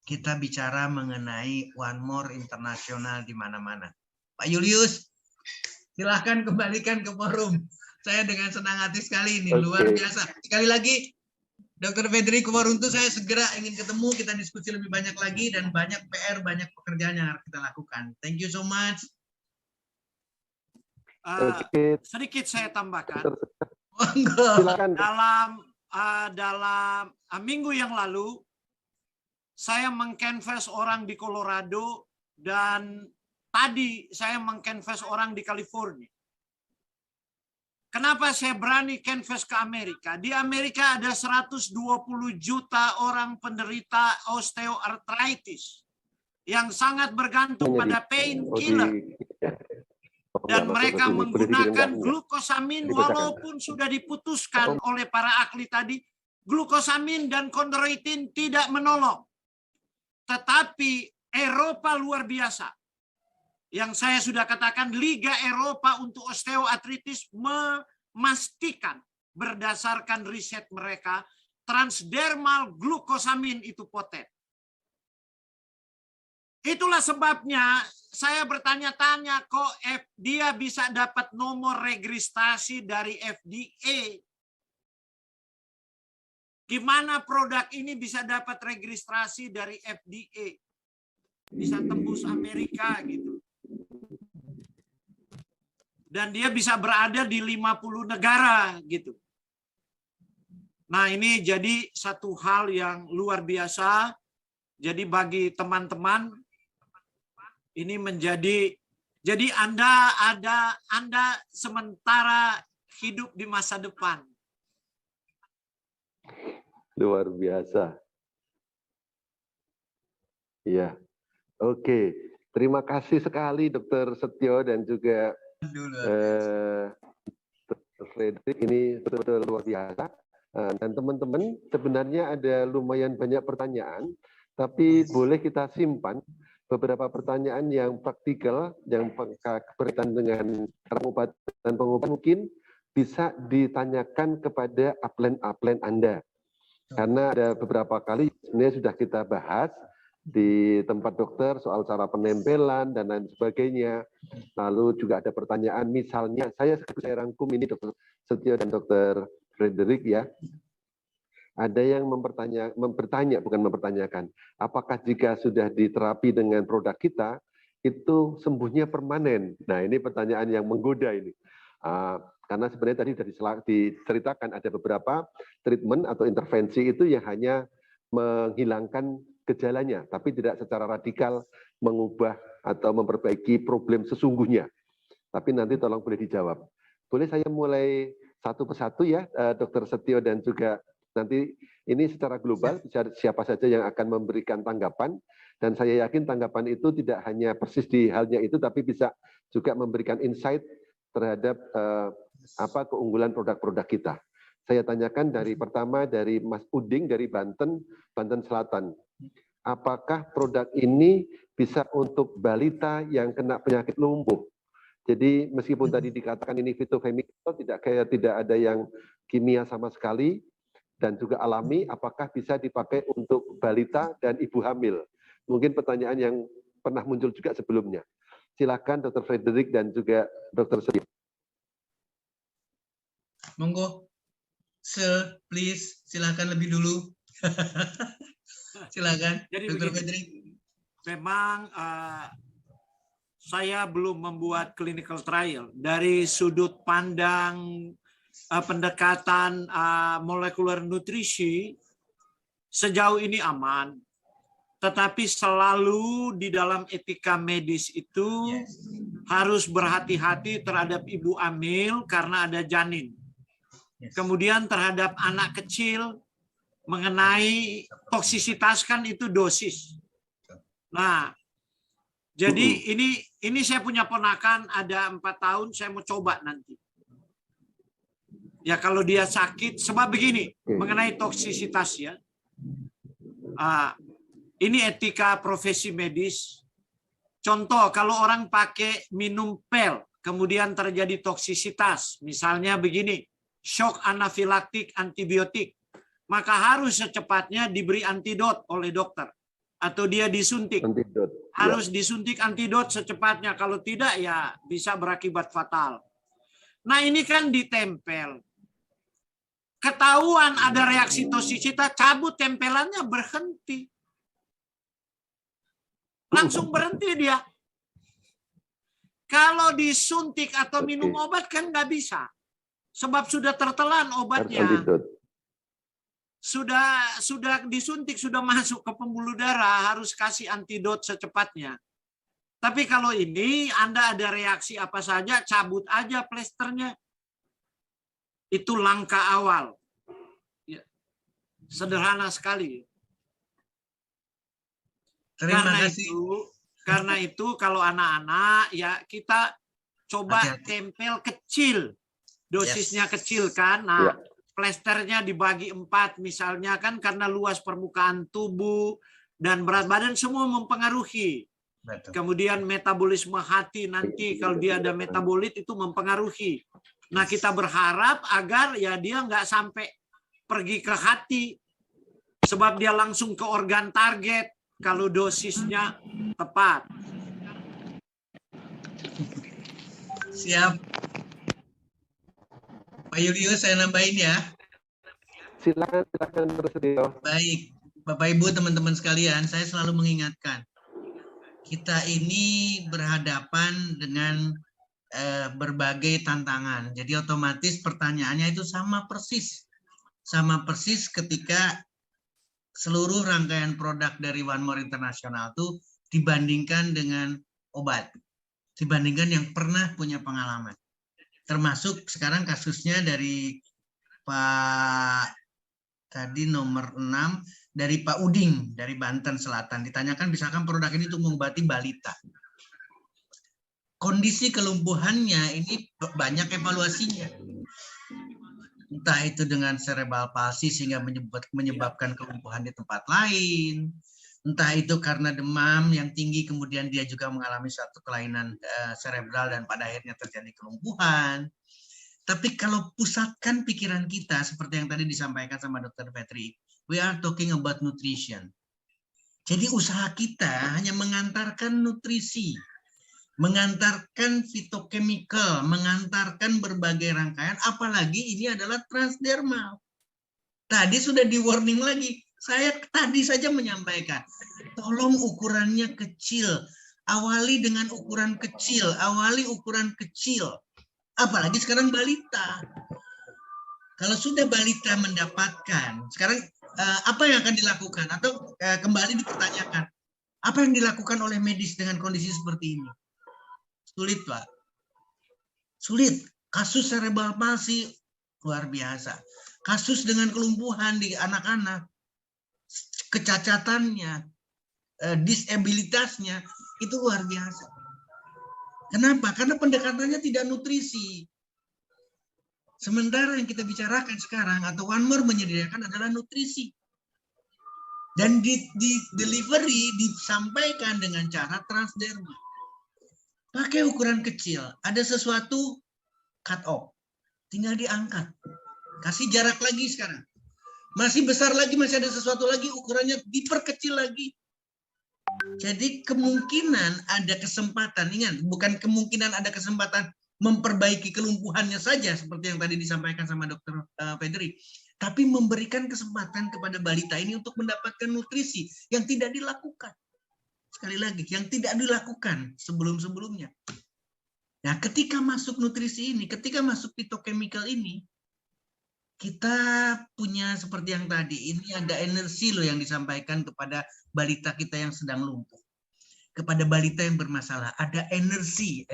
Kita bicara mengenai One More International di mana-mana. Pak Julius, silahkan kembalikan ke forum. Saya dengan senang hati sekali ini, luar biasa. Sekali lagi, Dr. Frederick Kumaruntu, saya segera ingin ketemu, kita diskusi lebih banyak lagi, dan banyak PR, banyak pekerjaan yang harus kita lakukan. Thank you so much. Sedikit saya tambahkan. Dalam minggu yang lalu, saya mengcanvass orang di Colorado, dan tadi saya mengcanvass orang di California. Kenapa saya berani canvas ke Amerika? Di Amerika ada 120 juta orang penderita osteoartritis yang sangat bergantung pada painkiller. Dan mereka menggunakan glukosamin walaupun sudah diputuskan oleh para ahli tadi, glukosamin dan kondroitin tidak menolong. Tetapi Eropa luar biasa. Yang saya sudah katakan, Liga Eropa untuk osteoartritis memastikan berdasarkan riset mereka, transdermal glukosamin itu poten. Itulah sebabnya saya bertanya-tanya, kok dia bisa dapat nomor registrasi dari FDA? Gimana produk ini bisa dapat registrasi dari FDA? Bisa tembus Amerika gitu. Dan dia bisa berada di 50 negara gitu. Nah, ini jadi satu hal yang luar biasa. Jadi bagi teman-teman ini menjadi, jadi Anda sementara hidup di masa depan. Luar biasa. Iya. Oke. Terima kasih sekali Dr. Setio dan juga Frederick, ini betul-betul luar biasa. Dan teman-teman, sebenarnya ada lumayan banyak pertanyaan, tapi boleh kita simpan beberapa pertanyaan yang praktikal, yang berkaitan dengan pengobatan mungkin bisa ditanyakan kepada upline Anda. Karena ada beberapa kali sebenarnya sudah kita bahas di tempat dokter soal cara penempelan dan lain sebagainya. Lalu juga ada pertanyaan, misalnya saya rangkum ini Dr. Setio dan Dr. Frederick ya. Ada yang bukan mempertanyakan, apakah jika sudah diterapi dengan produk kita, itu sembuhnya permanen? Nah, ini pertanyaan yang menggoda ini. Karena sebenarnya tadi sudah diceritakan ada beberapa treatment atau intervensi itu yang hanya menghilangkan gejalanya, tapi tidak secara radikal mengubah atau memperbaiki problem sesungguhnya. Tapi nanti tolong boleh dijawab. Boleh saya mulai satu persatu ya, Dr. Setio dan juga nanti ini secara global siapa saja yang akan memberikan tanggapan, dan saya yakin tanggapan itu tidak hanya persis di halnya itu, tapi bisa juga memberikan insight terhadap keunggulan produk-produk kita. Saya tanyakan pertama dari Mas Uding dari Banten Selatan. Apakah produk ini bisa untuk balita yang kena penyakit lumpuh? Jadi meskipun tadi dikatakan ini fitofemikal, tidak ada yang kimia sama sekali, dan juga alami, apakah bisa dipakai untuk balita dan ibu hamil? Mungkin pertanyaan yang pernah muncul juga sebelumnya. Silakan Dr. Frederick dan juga Dr. Setio. Monggo, please, silakan lebih dulu. Silakan, Dr. Frederick. Memang saya belum membuat clinical trial dari sudut pandang pendekatan molekuler nutrisi. Sejauh ini aman, tetapi selalu di dalam etika medis itu harus berhati-hati terhadap ibu hamil karena ada janin. Kemudian terhadap anak kecil mengenai toksisitas kan itu dosis. Nah, jadi ini saya punya ponakan ada 4 tahun, saya mau coba nanti. Ya kalau dia sakit, sebab begini mengenai toksisitas ya. Ini etika profesi medis. Contoh kalau orang pakai minum pil, kemudian terjadi toksisitas, misalnya begini, shock anafilaktik antibiotik, maka harus secepatnya diberi antidot oleh dokter atau dia disuntik. Harus disuntik antidot secepatnya, kalau tidak ya bisa berakibat fatal. Nah ini kan ditempel. Ketahuan ada reaksi toksisitas, cabut tempelannya, berhenti. Langsung berhenti dia. Kalau disuntik atau minum obat kan nggak bisa. Sebab sudah tertelan obatnya. Sudah disuntik, sudah masuk ke pembuluh darah, harus kasih antidot secepatnya. Tapi kalau ini Anda ada reaksi apa saja, cabut aja plesternya. Itu langkah awal. Ya. Sederhana sekali. Karena itu kalau anak-anak ya kita coba tempel kecil. Dosisnya kecil kan. Nah, plesternya dibagi 4 misalnya kan, karena luas permukaan tubuh dan berat badan semua mempengaruhi. Betul. Kemudian metabolisme hati nanti kalau dia ada metabolit itu mempengaruhi. Nah, kita berharap agar ya dia nggak sampai pergi ke hati, sebab dia langsung ke organ target kalau dosisnya tepat. Siap. Pak Julius, saya nambahin ya. Silakan Setio. Baik, Bapak Ibu, teman-teman sekalian, saya selalu mengingatkan, kita ini berhadapan dengan berbagai tantangan. Jadi otomatis pertanyaannya itu sama persis ketika seluruh rangkaian produk dari One More International itu dibandingkan dengan obat, dibandingkan yang pernah punya pengalaman. Termasuk sekarang kasusnya dari Pak tadi nomor 6 dari Pak Uding dari Banten Selatan, ditanyakan misalkan produk ini untuk mengobati balita. Kondisi kelumpuhannya ini banyak evaluasinya. Entah itu dengan cerebral palsy sehingga menyebabkan kelumpuhan di tempat lain, entah itu karena demam yang tinggi kemudian dia juga mengalami suatu kelainan cerebral dan pada akhirnya terjadi kelumpuhan. Tapi kalau pusatkan pikiran kita seperti yang tadi disampaikan sama Dr. Petri, We are talking about nutrition. Jadi usaha kita hanya mengantarkan nutrisi, mengantarkan fitochemical, mengantarkan berbagai rangkaian, apalagi ini adalah transdermal. Tadi sudah di warning lagi. Saya tadi saja menyampaikan, tolong ukurannya kecil. Awali dengan ukuran kecil, awali ukuran kecil. Apalagi sekarang balita. Kalau sudah balita mendapatkan, sekarang apa yang akan dilakukan? Atau kembali dipertanyakan, apa yang dilakukan oleh medis dengan kondisi seperti ini? Sulit, Pak. Sulit. Kasus cerebral palsy luar biasa. Kasus dengan kelumpuhan di anak-anak, kecacatannya, disabilitasnya, itu luar biasa. Kenapa? Karena pendekatannya tidak nutrisi. Sementara yang kita bicarakan sekarang, atau One More menyediakan adalah nutrisi. Dan di delivery disampaikan dengan cara transdermal. Pakai ukuran kecil, ada sesuatu cut off, tinggal diangkat. Kasih jarak lagi sekarang. Masih besar lagi, masih ada sesuatu lagi, ukurannya diperkecil lagi. Jadi kemungkinan ada kesempatan, ingat, bukan kemungkinan ada kesempatan memperbaiki kelumpuhannya saja, seperti yang tadi disampaikan sama Dr. Fedri, tapi memberikan kesempatan kepada balita ini untuk mendapatkan nutrisi yang tidak dilakukan. Sekali lagi, yang tidak dilakukan sebelum-sebelumnya. Nah, ketika masuk nutrisi ini, ketika masuk fitochemical ini, kita punya seperti yang tadi, ini ada energi loh yang disampaikan kepada balita kita yang sedang lumpuh. Kepada balita yang bermasalah, ada energi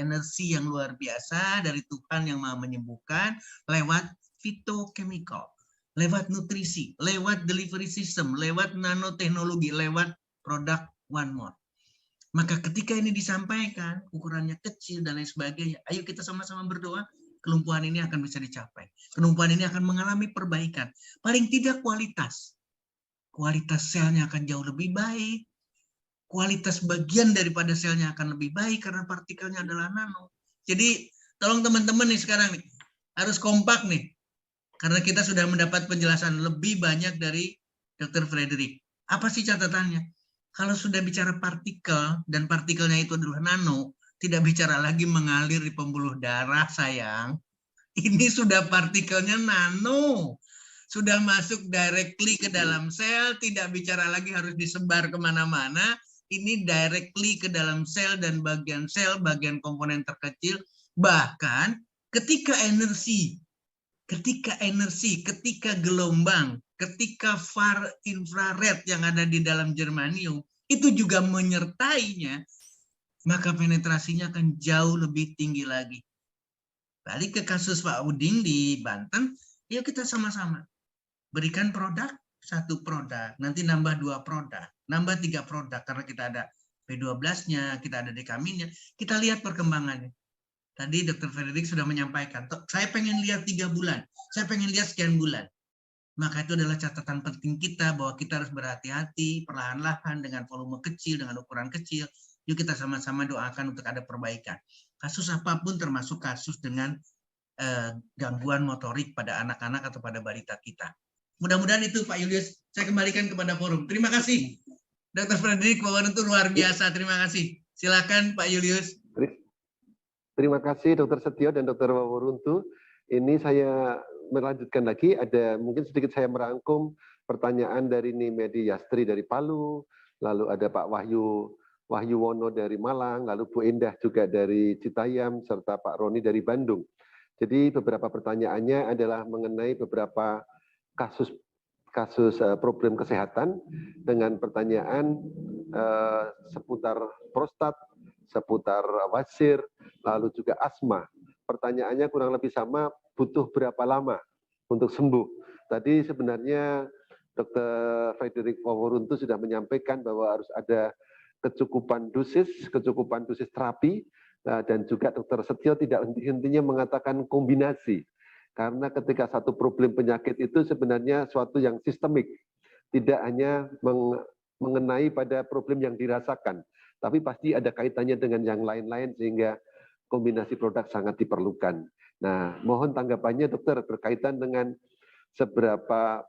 yang luar biasa dari Tuhan yang Maha menyembuhkan lewat fitochemical, lewat nutrisi, lewat delivery system, lewat nanoteknologi, lewat produk One More. Maka ketika ini disampaikan, ukurannya kecil dan lain sebagainya, ayo kita sama-sama berdoa, kelumpuhan ini akan bisa dicapai. Kelumpuhan ini akan mengalami perbaikan. Paling tidak kualitas selnya akan jauh lebih baik. Kualitas bagian daripada selnya akan lebih baik karena partikelnya adalah nano. Jadi tolong teman-teman nih sekarang nih, harus kompak nih. Karena kita sudah mendapat penjelasan lebih banyak dari Dr. Frederick. Apa sih catatannya? Kalau sudah bicara partikel, dan partikelnya itu adalah nano, tidak bicara lagi mengalir di pembuluh darah, sayang. Ini sudah partikelnya nano. Sudah masuk directly ke dalam sel, tidak bicara lagi harus disebar kemana-mana. Ini directly ke dalam sel dan bagian sel, bagian komponen terkecil. Bahkan ketika energi, ketika gelombang, ketika far infrared yang ada di dalam germanium, itu juga menyertainya, maka penetrasinya akan jauh lebih tinggi lagi. Balik ke kasus Pak Uding di Banten, yuk kita sama-sama berikan produk, satu produk, nanti nambah 2 produk, nambah 3 produk, karena kita ada B12-nya, kita ada dekaminnya, kita lihat perkembangannya. Tadi Dr. Frederick sudah menyampaikan, saya pengen lihat 3 bulan, saya pengen lihat sekian bulan. Maka itu adalah catatan penting kita bahwa kita harus berhati-hati, perlahan-lahan dengan volume kecil, dengan ukuran kecil. Yuk kita sama-sama doakan untuk ada perbaikan. Kasus apapun termasuk kasus dengan gangguan motorik pada anak-anak atau pada balita kita. Mudah-mudahan itu Pak Julius, saya kembalikan kepada forum. Terima kasih. Dr. Frederick Wawan itu luar biasa, terima kasih. Silakan Pak Julius. Terima kasih Dr. Setio dan Dr. Waworuntu. Ini saya melanjutkan lagi, ada mungkin sedikit saya merangkum pertanyaan dari Nimedi Yastri dari Palu, lalu ada Pak Wahyu Wono dari Malang, lalu Bu Indah juga dari Citayam, serta Pak Roni dari Bandung. Jadi beberapa pertanyaannya adalah mengenai beberapa kasus problem kesehatan dengan pertanyaan seputar prostat, seputar wasir, lalu juga asma. Pertanyaannya kurang lebih sama, butuh berapa lama untuk sembuh? Tadi sebenarnya Dr. Frederick Waworuntu sudah menyampaikan bahwa harus ada kecukupan dosis terapi, dan juga Dr. Setio tidak henti-hentinya mengatakan kombinasi. Karena ketika satu problem penyakit itu sebenarnya suatu yang sistemik, tidak hanya mengenai pada problem yang dirasakan, tapi pasti ada kaitannya dengan yang lain-lain sehingga kombinasi produk sangat diperlukan. Nah, mohon tanggapannya dokter berkaitan dengan seberapa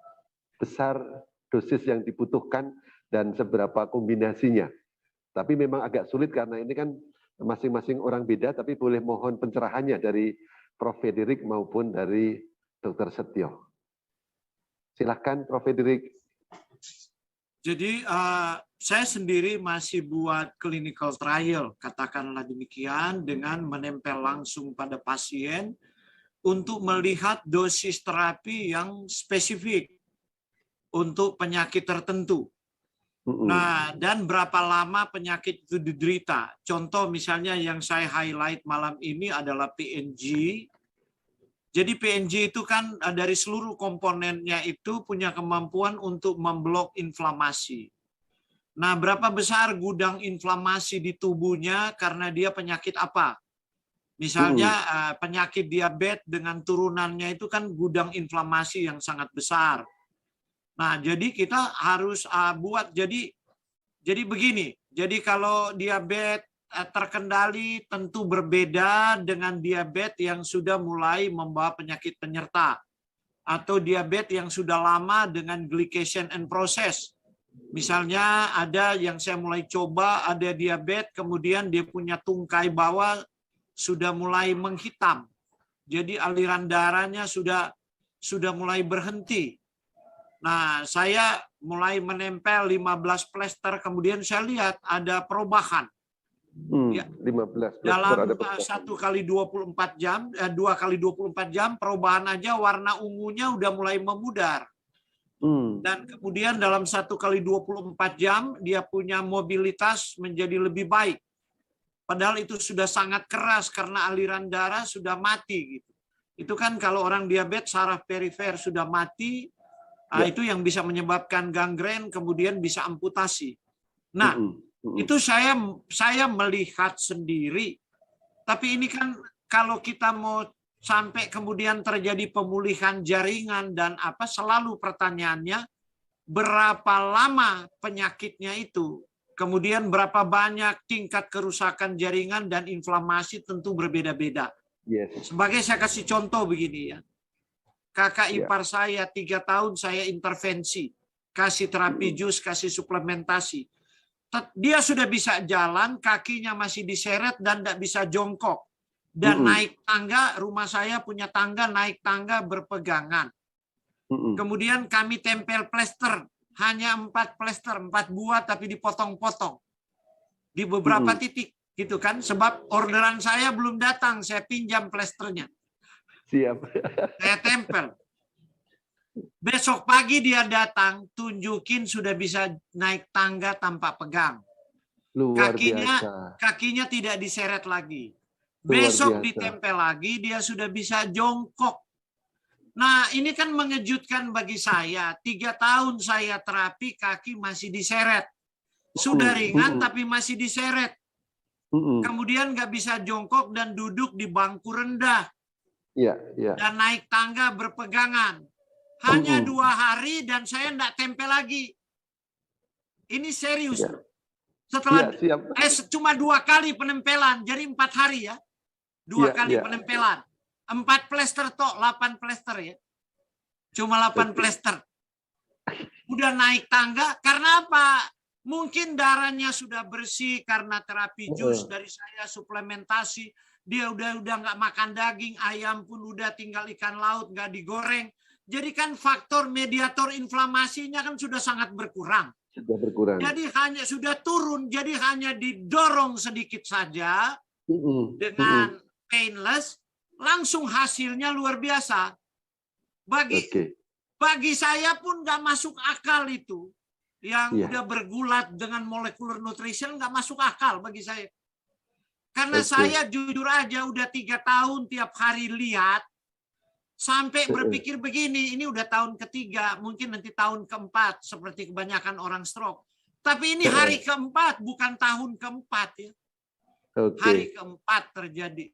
besar dosis yang dibutuhkan dan seberapa kombinasinya. Tapi memang agak sulit karena ini kan masing-masing orang beda, tapi boleh mohon pencerahannya dari Prof. Frederick maupun dari Dr. Setio. Silahkan Prof. Frederick. Jadi saya sendiri masih buat clinical trial, katakanlah demikian, dengan menempel langsung pada pasien untuk melihat dosis terapi yang spesifik untuk penyakit tertentu. Nah, dan berapa lama penyakit itu diderita. Contoh misalnya yang saya highlight malam ini adalah PNG. Jadi PNG itu kan dari seluruh komponennya itu punya kemampuan untuk memblok inflamasi. Nah, berapa besar gudang inflamasi di tubuhnya karena dia penyakit apa? Misalnya penyakit diabetes dengan turunannya itu kan gudang inflamasi yang sangat besar. Nah, jadi kita harus buat jadi begini. Jadi kalau diabetes terkendali tentu berbeda dengan diabetes yang sudah mulai membawa penyakit penyerta atau diabetes yang sudah lama dengan glycation and process. Misalnya ada yang saya mulai coba, ada diabetes kemudian dia punya tungkai bawah sudah mulai menghitam. Jadi aliran darahnya sudah mulai berhenti. Nah, saya mulai menempel 15 plester, kemudian saya lihat ada perubahan. Ya, 15 dalam 1 kali 24 jam, 2 kali 24 jam, perubahan aja warna ungunya udah mulai memudar. Dan kemudian dalam 1 kali 24 jam, dia punya mobilitas menjadi lebih baik. Padahal itu sudah sangat keras karena aliran darah sudah mati. Gitu. Itu kan kalau orang diabetes, saraf perifer sudah mati, itu yang bisa menyebabkan gangren, kemudian bisa amputasi. Nah, itu saya melihat sendiri. Tapi ini kan kalau kita mau sampai kemudian terjadi pemulihan jaringan dan apa, selalu pertanyaannya berapa lama penyakitnya itu, kemudian berapa banyak tingkat kerusakan jaringan dan inflamasi tentu berbeda-beda. Yes. Sebagai saya kasih contoh begini ya. Kakak ipar saya 3 tahun saya intervensi, kasih terapi jus, kasih suplementasi. Dia sudah bisa jalan, kakinya masih diseret dan tidak bisa jongkok. Dan naik tangga, rumah saya punya tangga, naik tangga berpegangan. Kemudian kami tempel plester, hanya 4 plester, 4 buah tapi dipotong-potong. Di beberapa titik, gitu kan. Sebab orderan saya belum datang, saya pinjam plesternya. Siap. Saya tempel. Besok pagi dia datang, tunjukin sudah bisa naik tangga tanpa pegang. Luar biasa. Kakinya tidak diseret lagi. Luar Besok biasa. ditempel lagi, dia sudah bisa jongkok. Nah, ini kan mengejutkan bagi saya. 3 tahun saya terapi, kaki masih diseret. Sudah ringan, tapi masih diseret. Kemudian nggak bisa jongkok dan duduk di bangku rendah. Dan naik tangga berpegangan. Hanya 2 hari dan saya enggak tempel lagi. Ini serius. Setelah cuma 2 kali penempelan, jadi 4 hari ya. 2 kali penempelan. 4 plester tok, 8 plester ya. Cuma 8 plester. Udah naik tangga karena apa? Mungkin darahnya sudah bersih karena terapi jus dari saya, suplementasi. Dia udah nggak makan daging, ayam pun udah tinggal ikan laut, nggak digoreng. Jadi kan faktor mediator inflamasinya kan sudah sangat berkurang. Sudah berkurang. Jadi hanya sudah turun, jadi hanya didorong sedikit saja dengan painless, langsung hasilnya luar biasa. Bagi saya pun nggak masuk akal itu. Yang udah bergulat dengan molecular nutrition nggak masuk akal bagi saya. Karena saya jujur aja udah 3 tahun tiap hari lihat, sampai berpikir begini, ini udah tahun ketiga, mungkin nanti tahun keempat, seperti kebanyakan orang stroke. Tapi ini hari keempat, bukan tahun keempat ya. Hari keempat terjadi.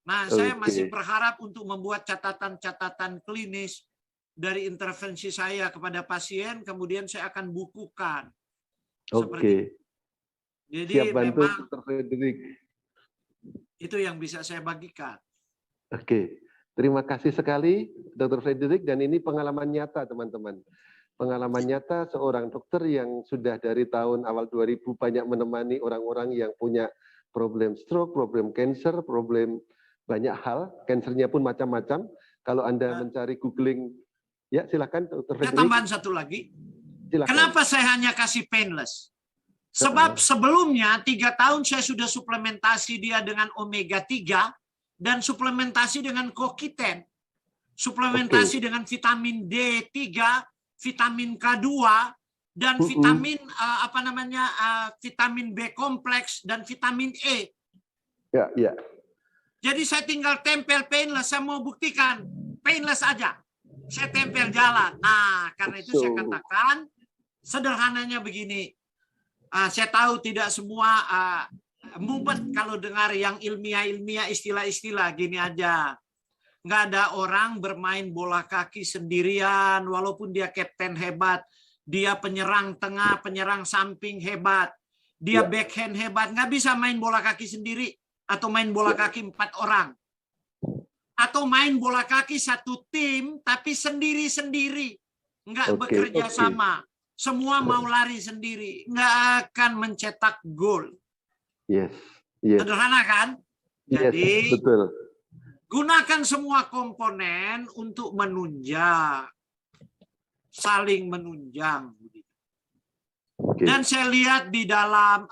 Nah, saya masih berharap untuk membuat catatan-catatan klinis dari intervensi saya kepada pasien, kemudian saya akan bukukan. Jadi siap bantu, memang Dr. Frederick. Itu yang bisa saya bagikan. Terima kasih sekali Dr. Frederick, dan ini pengalaman nyata teman-teman. pengalaman nyata seorang dokter yang sudah dari tahun awal 2000 banyak menemani orang-orang yang punya problem stroke, problem cancer, problem banyak hal, kansernya pun macam-macam. Kalau Anda mencari googling, ya silakan Dr. Saya Fredrik. tambahan satu lagi. Silakan. Kenapa saya hanya kasih painless? Sebab sebelumnya 3 tahun saya sudah suplementasi dia dengan omega 3 dan suplementasi dengan CoQ10. Suplementasi dengan vitamin D3, vitamin K2 dan vitamin vitamin B kompleks dan vitamin E. Ya, ya. Jadi saya tinggal tempel painless, saya mau buktikan painless aja. Saya tempel jalan. Nah, karena itu saya katakan sederhananya begini. Saya tahu tidak semua mumpet kalau dengar yang ilmiah-ilmiah, istilah-istilah gini aja. Nggak ada orang bermain bola kaki sendirian, walaupun dia kapten hebat. Dia penyerang tengah, penyerang samping hebat. Dia backhand hebat. Nggak bisa main bola kaki sendiri. Atau main bola kaki 4 orang. Atau main bola kaki satu tim, tapi sendiri-sendiri. Nggak bekerja sama. Semua mau lari sendiri. Nggak akan mencetak gol. Yes. Yes. Sederhana kan? Yes, Jadi, betul. gunakan semua komponen untuk menunjang. Saling menunjang. Dan saya lihat di dalam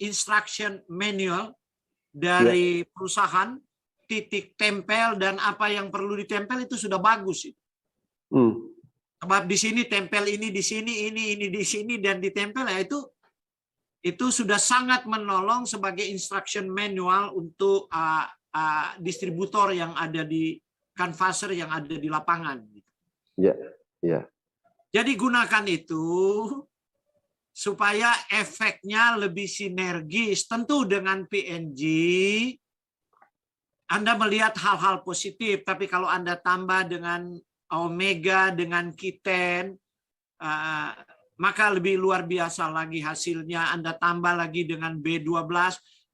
instruction manual dari perusahaan, titik tempel dan apa yang perlu ditempel itu sudah bagus. Sebab di sini tempel ini di sini, ini di sini dan ditempel ya itu sudah sangat menolong sebagai instruction manual untuk distributor yang ada di canvasser yang ada di lapangan. Ya, ya. Jadi gunakan itu supaya efeknya lebih sinergis. Tentu dengan PNG Anda melihat hal-hal positif, tapi kalau Anda tambah dengan omega, dengan Q10, maka lebih luar biasa lagi hasilnya. Anda tambah lagi dengan B12.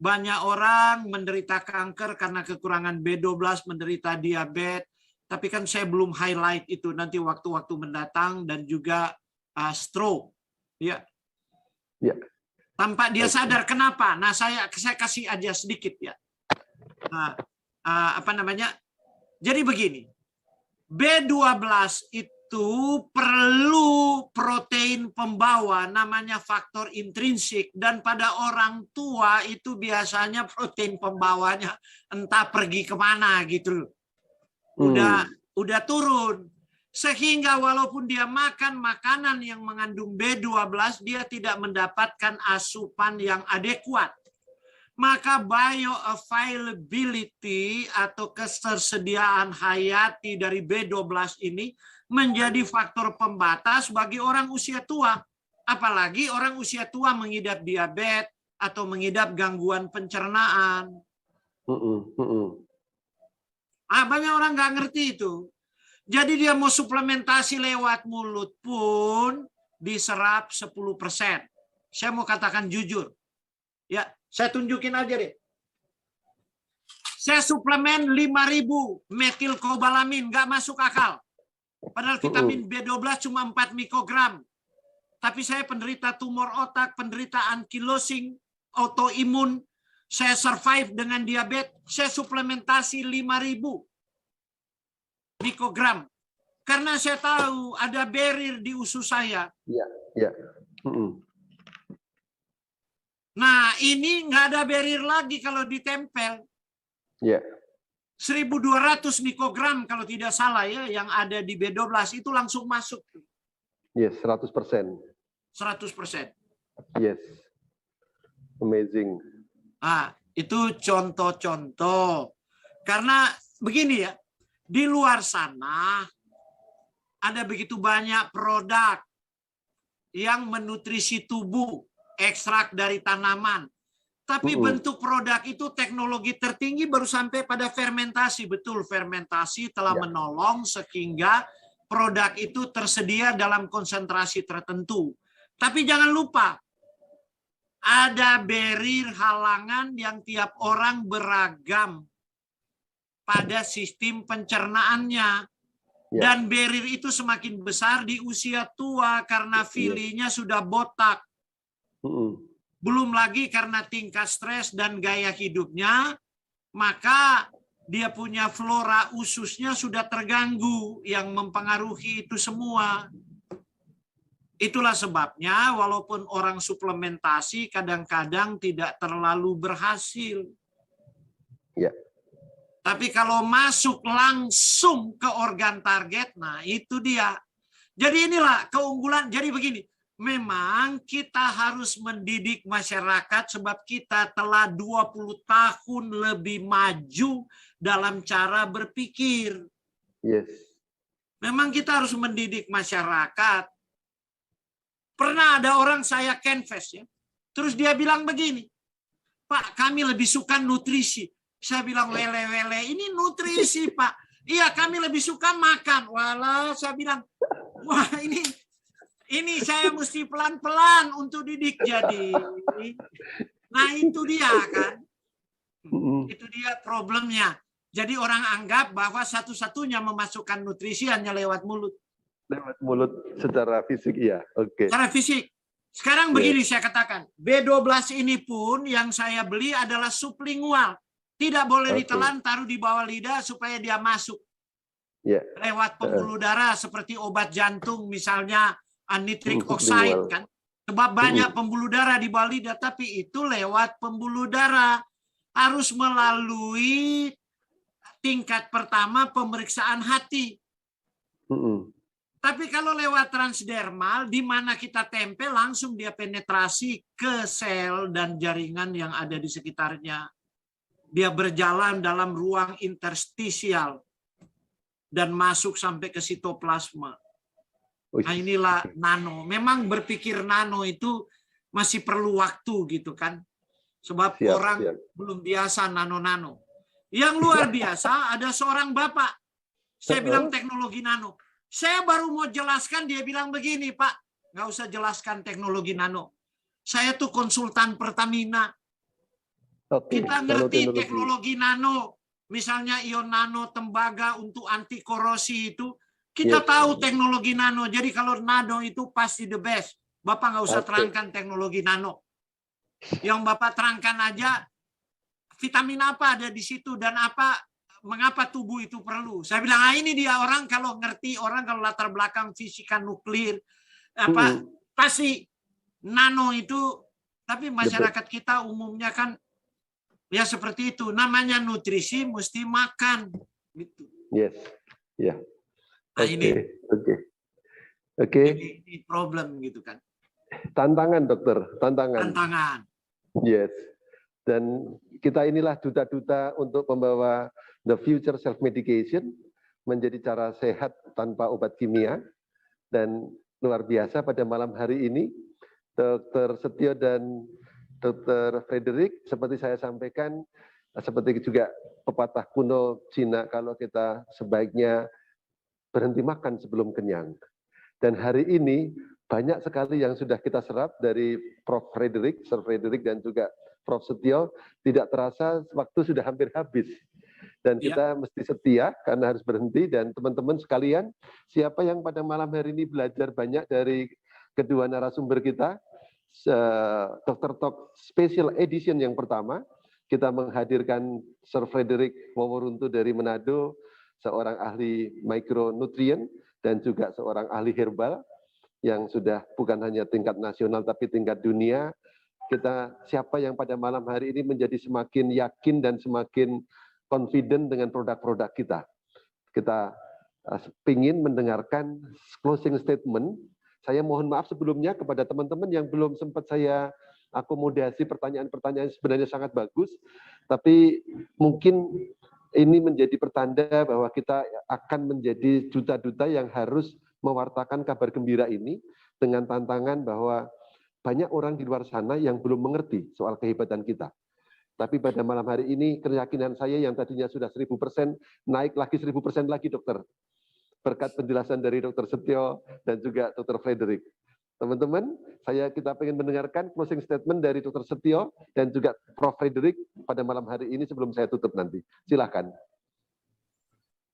Banyak orang menderita kanker karena kekurangan B12, menderita diabetes. Tapi kan saya belum highlight itu nanti waktu-waktu mendatang dan juga stroke. Ya. Ya. Tanpa dia sadar kenapa. Nah, saya kasih aja sedikit ya. Jadi begini. B12 itu perlu protein pembawa namanya faktor intrinsik dan pada orang tua itu biasanya protein pembawanya entah pergi kemana gitu. Udah turun. Sehingga walaupun dia makan makanan yang mengandung B12, dia tidak mendapatkan asupan yang adekuat. Maka bioavailability atau ketersediaan hayati dari B12 ini menjadi faktor pembatas bagi orang usia tua. Apalagi orang usia tua mengidap diabetes atau mengidap gangguan pencernaan. Banyak orang nggak ngerti itu. Jadi dia mau suplementasi lewat mulut pun diserap 10%. Saya mau katakan jujur. Ya, saya tunjukin aja deh. Saya suplemen 5.000 metilkobalamin, nggak masuk akal. Padahal vitamin B12 cuma 4 mikrogram. Tapi saya penderita tumor otak, penderita ankylosing, autoimun. Saya survive dengan diabetes. Saya suplementasi 5.000 mikrogram. Karena saya tahu ada barrier di usus saya. Ya, ya. Nah, ini nggak ada barrier lagi kalau ditempel. Ya. 1.200 mikrogram kalau tidak salah ya, yang ada di B12 itu langsung masuk. Yes, 100%. 100%. Yes. Amazing. Itu contoh-contoh. Karena begini ya, di luar sana ada begitu banyak produk yang menutrisi tubuh, ekstrak dari tanaman. Tapi bentuk produk itu teknologi tertinggi baru sampai pada fermentasi. Betul, fermentasi telah menolong sehingga produk itu tersedia dalam konsentrasi tertentu. Tapi jangan lupa, ada barrier halangan yang tiap orang beragam pada sistem pencernaannya. Ya. Dan barrier itu semakin besar di usia tua karena filinya sudah botak. Belum lagi karena tingkat stres dan gaya hidupnya, maka dia punya flora ususnya sudah terganggu yang mempengaruhi itu semua. Itulah sebabnya walaupun orang suplementasi kadang-kadang tidak terlalu berhasil. Ya. Tapi kalau masuk langsung ke organ target, nah itu dia. Jadi inilah keunggulan. Jadi begini, memang kita harus mendidik masyarakat sebab kita telah 20 tahun lebih maju dalam cara berpikir. Yes. Memang kita harus mendidik masyarakat. Pernah ada orang saya canvas ya. Terus dia bilang begini, Pak, kami lebih suka nutrisi. Saya bilang, lele-lele, ini nutrisi, Pak. Iya, kami lebih suka makan. Walah, saya bilang, wah ini saya mesti pelan-pelan untuk didik jadi. Nah, itu dia kan. Itu dia problemnya. Jadi orang anggap bahwa satu-satunya memasukkan nutrisi hanya lewat mulut. Lewat mulut secara fisik, iya. Oke. Secara fisik. Sekarang begini saya katakan, B12 ini pun yang saya beli adalah sublingual. Tidak boleh ditelan, taruh di bawah lidah supaya dia masuk. Yeah. Lewat pembuluh darah seperti obat jantung misalnya nitric oxide kan. Sebab banyak pembuluh darah di bawah lidah, tapi itu lewat pembuluh darah. Harus melalui tingkat pertama pemeriksaan hati. Tapi kalau lewat transdermal, di mana kita tempel, langsung dia penetrasi ke sel dan jaringan yang ada di sekitarnya. Dia berjalan dalam ruang interstisial dan masuk sampai ke sitoplasma. Nah inilah nano. Memang berpikir nano itu masih perlu waktu gitu kan. Sebab orang belum biasa nano-nano. Yang luar biasa ada seorang bapak. Saya bilang teknologi nano. Saya baru mau jelaskan, dia bilang begini, Pak. Nggak usah jelaskan teknologi nano. Saya tuh konsultan Pertamina. Kita ngerti teknologi nano. Misalnya ion nano tembaga untuk anti korosi itu. Kita tahu teknologi nano. Jadi kalau nano itu pasti the best. Bapak nggak usah terangkan teknologi nano. Yang Bapak terangkan aja vitamin apa ada di situ dan apa. Mengapa tubuh itu perlu? Saya bilang, ini dia orang kalau ngerti, orang kalau latar belakang fisika nuklir, pasti nano itu, tapi masyarakat kita umumnya kan ya seperti itu. Namanya nutrisi mesti makan. Gitu. Yes. Ya. Nah ini problem gitu kan. Tantangan dokter, tantangan. Yes. Dan kita inilah duta-duta untuk membawa the future self-medication menjadi cara sehat tanpa obat kimia. Dan luar biasa pada malam hari ini, Dr. Setio dan Dr. Frederick, seperti saya sampaikan, seperti juga pepatah kuno Cina, kalau kita sebaiknya berhenti makan sebelum kenyang. Dan hari ini banyak sekali yang sudah kita serap dari Prof. Frederick, Sir Frederick, dan juga Prof. Setio. Tidak terasa waktu sudah hampir habis. Dan kita mesti setia karena harus berhenti. Dan teman-teman sekalian, siapa yang pada malam hari ini belajar banyak dari kedua narasumber kita, Dr. Talk Special Edition yang pertama, kita menghadirkan Sir Frederick Waworuntu dari Manado, seorang ahli mikronutrien dan juga seorang ahli herbal yang sudah bukan hanya tingkat nasional tapi tingkat dunia. Kita siapa yang pada malam hari ini menjadi semakin yakin dan semakin confident dengan produk-produk kita. Kita ingin mendengarkan closing statement. Saya mohon maaf sebelumnya kepada teman-teman yang belum sempat saya akomodasi pertanyaan-pertanyaan sebenarnya sangat bagus, tapi mungkin ini menjadi pertanda bahwa kita akan menjadi duta-duta yang harus mewartakan kabar gembira ini dengan tantangan bahwa banyak orang di luar sana yang belum mengerti soal kehebatan kita. Tapi pada malam hari ini keyakinan saya yang tadinya sudah 1000% naik lagi 1000% lagi dokter. Berkat penjelasan dari Dr. Setio dan juga Dr. Frederick. Teman-teman, kita ingin mendengarkan closing statement dari Dr. Setio dan juga Prof. Frederick pada malam hari ini sebelum saya tutup nanti. Silakan.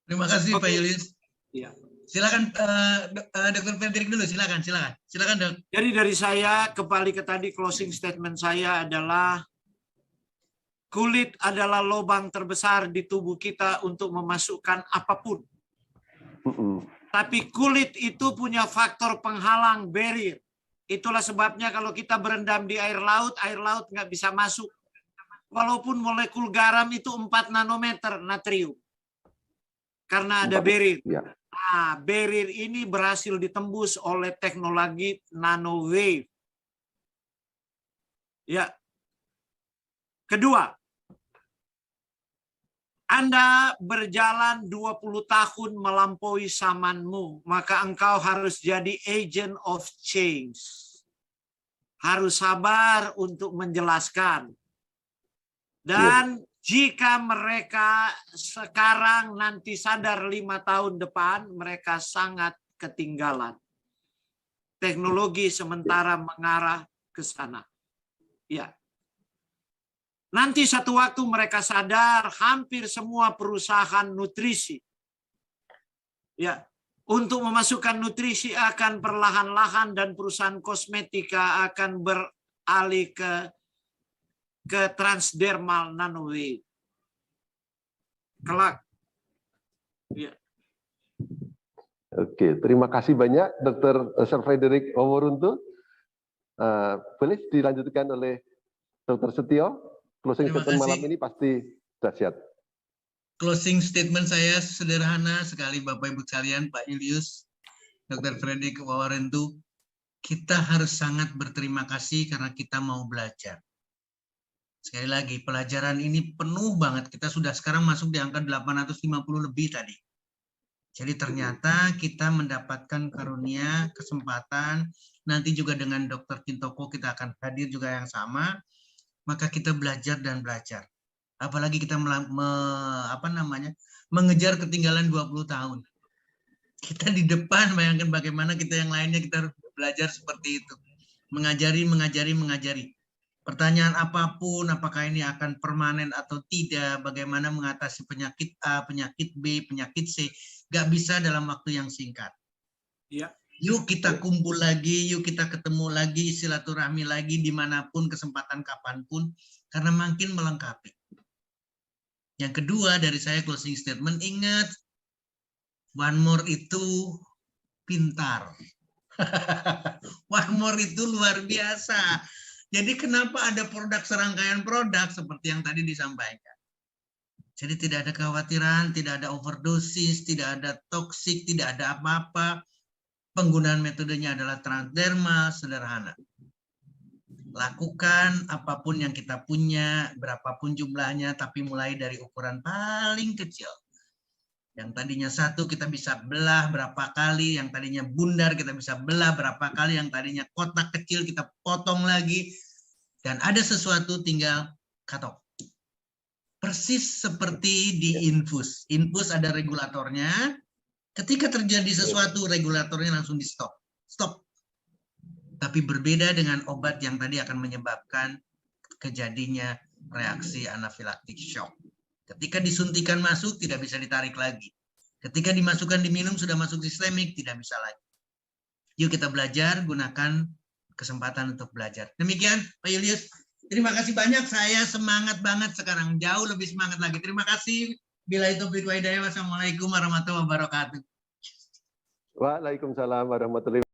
Terima kasih Pak Yulius. Iya. Silakan Dr. Frederick dulu, silakan Dok. Jadi dari saya kembali ke tadi closing statement saya adalah kulit adalah lubang terbesar di tubuh kita untuk memasukkan apapun. Tapi kulit itu punya faktor penghalang, barrier. Itulah sebabnya kalau kita berendam di air laut nggak bisa masuk. Walaupun molekul garam itu 4 nanometer natrium. Karena ada barrier. Ya. Nah, barrier ini berhasil ditembus oleh teknologi nanowave. Ya. Kedua, Anda berjalan 20 tahun melampaui zamanmu, maka engkau harus jadi agent of change. Harus sabar untuk menjelaskan. Dan jika mereka sekarang nanti sadar 5 tahun depan, mereka sangat ketinggalan. Teknologi sementara mengarah ke sana. Ya. Nanti satu waktu mereka sadar hampir semua perusahaan nutrisi ya untuk memasukkan nutrisi akan perlahan-lahan dan perusahaan kosmetika akan beralih ke transdermal nanowave. Kelak. Ya. Oke, terima kasih banyak Dr. Sir Frederick Oworuntu. Boleh dilanjutkan oleh Dr. Setio. Closing Terima statement kasih. malam ini pasti dahsyat. Closing statement saya sederhana sekali Bapak Ibu sekalian, Pak Julius, Dr. Frederick Oworuntu. Kita harus sangat berterima kasih karena kita mau belajar. Sekali lagi, pelajaran ini penuh banget. Kita sudah sekarang masuk di angka 850 lebih tadi. Jadi ternyata kita mendapatkan karunia, kesempatan, nanti juga dengan Dr. Kintoko kita akan hadir juga yang sama. Maka kita belajar dan belajar. Apalagi kita mengejar ketinggalan 20 tahun. Kita di depan, bayangkan bagaimana kita yang lainnya kita harus belajar seperti itu. Mengajari. Pertanyaan apapun, apakah ini akan permanen atau tidak, bagaimana mengatasi penyakit A, penyakit B, penyakit C, nggak bisa dalam waktu yang singkat. Ya. Yuk kita kumpul lagi, yuk kita ketemu lagi, silaturahmi lagi dimanapun, kesempatan kapanpun, karena makin melengkapi. Yang kedua dari saya closing statement, ingat, one more itu pintar. One more itu luar biasa. Jadi kenapa ada produk serangkaian produk seperti yang tadi disampaikan. Jadi tidak ada kekhawatiran, tidak ada overdosis, tidak ada toksik, tidak ada apa-apa. Penggunaan metodenya adalah transdermal, sederhana. Lakukan apapun yang kita punya, berapapun jumlahnya, tapi mulai dari ukuran paling kecil. Yang tadinya 1 kita bisa belah berapa kali, yang tadinya bundar kita bisa belah berapa kali, yang tadinya kotak kecil kita potong lagi, dan ada sesuatu tinggal cut off. Persis seperti di infus. Infus ada regulatornya. Ketika terjadi sesuatu, regulatornya langsung di stop. Stop. Tapi berbeda dengan obat yang tadi akan menyebabkan kejadinya reaksi anafilaktik shock. Ketika disuntikan masuk, tidak bisa ditarik lagi. Ketika dimasukkan diminum, sudah masuk sistemik, tidak bisa lagi. Yuk kita belajar, gunakan kesempatan untuk belajar. Demikian, Pak Julius. Terima kasih banyak, saya semangat banget sekarang. Jauh lebih semangat lagi. Terima kasih. Bila itu Wassalamualaikum warahmatullahi wabarakatuh. Waalaikumsalam warahmatullahi wabarakatuh.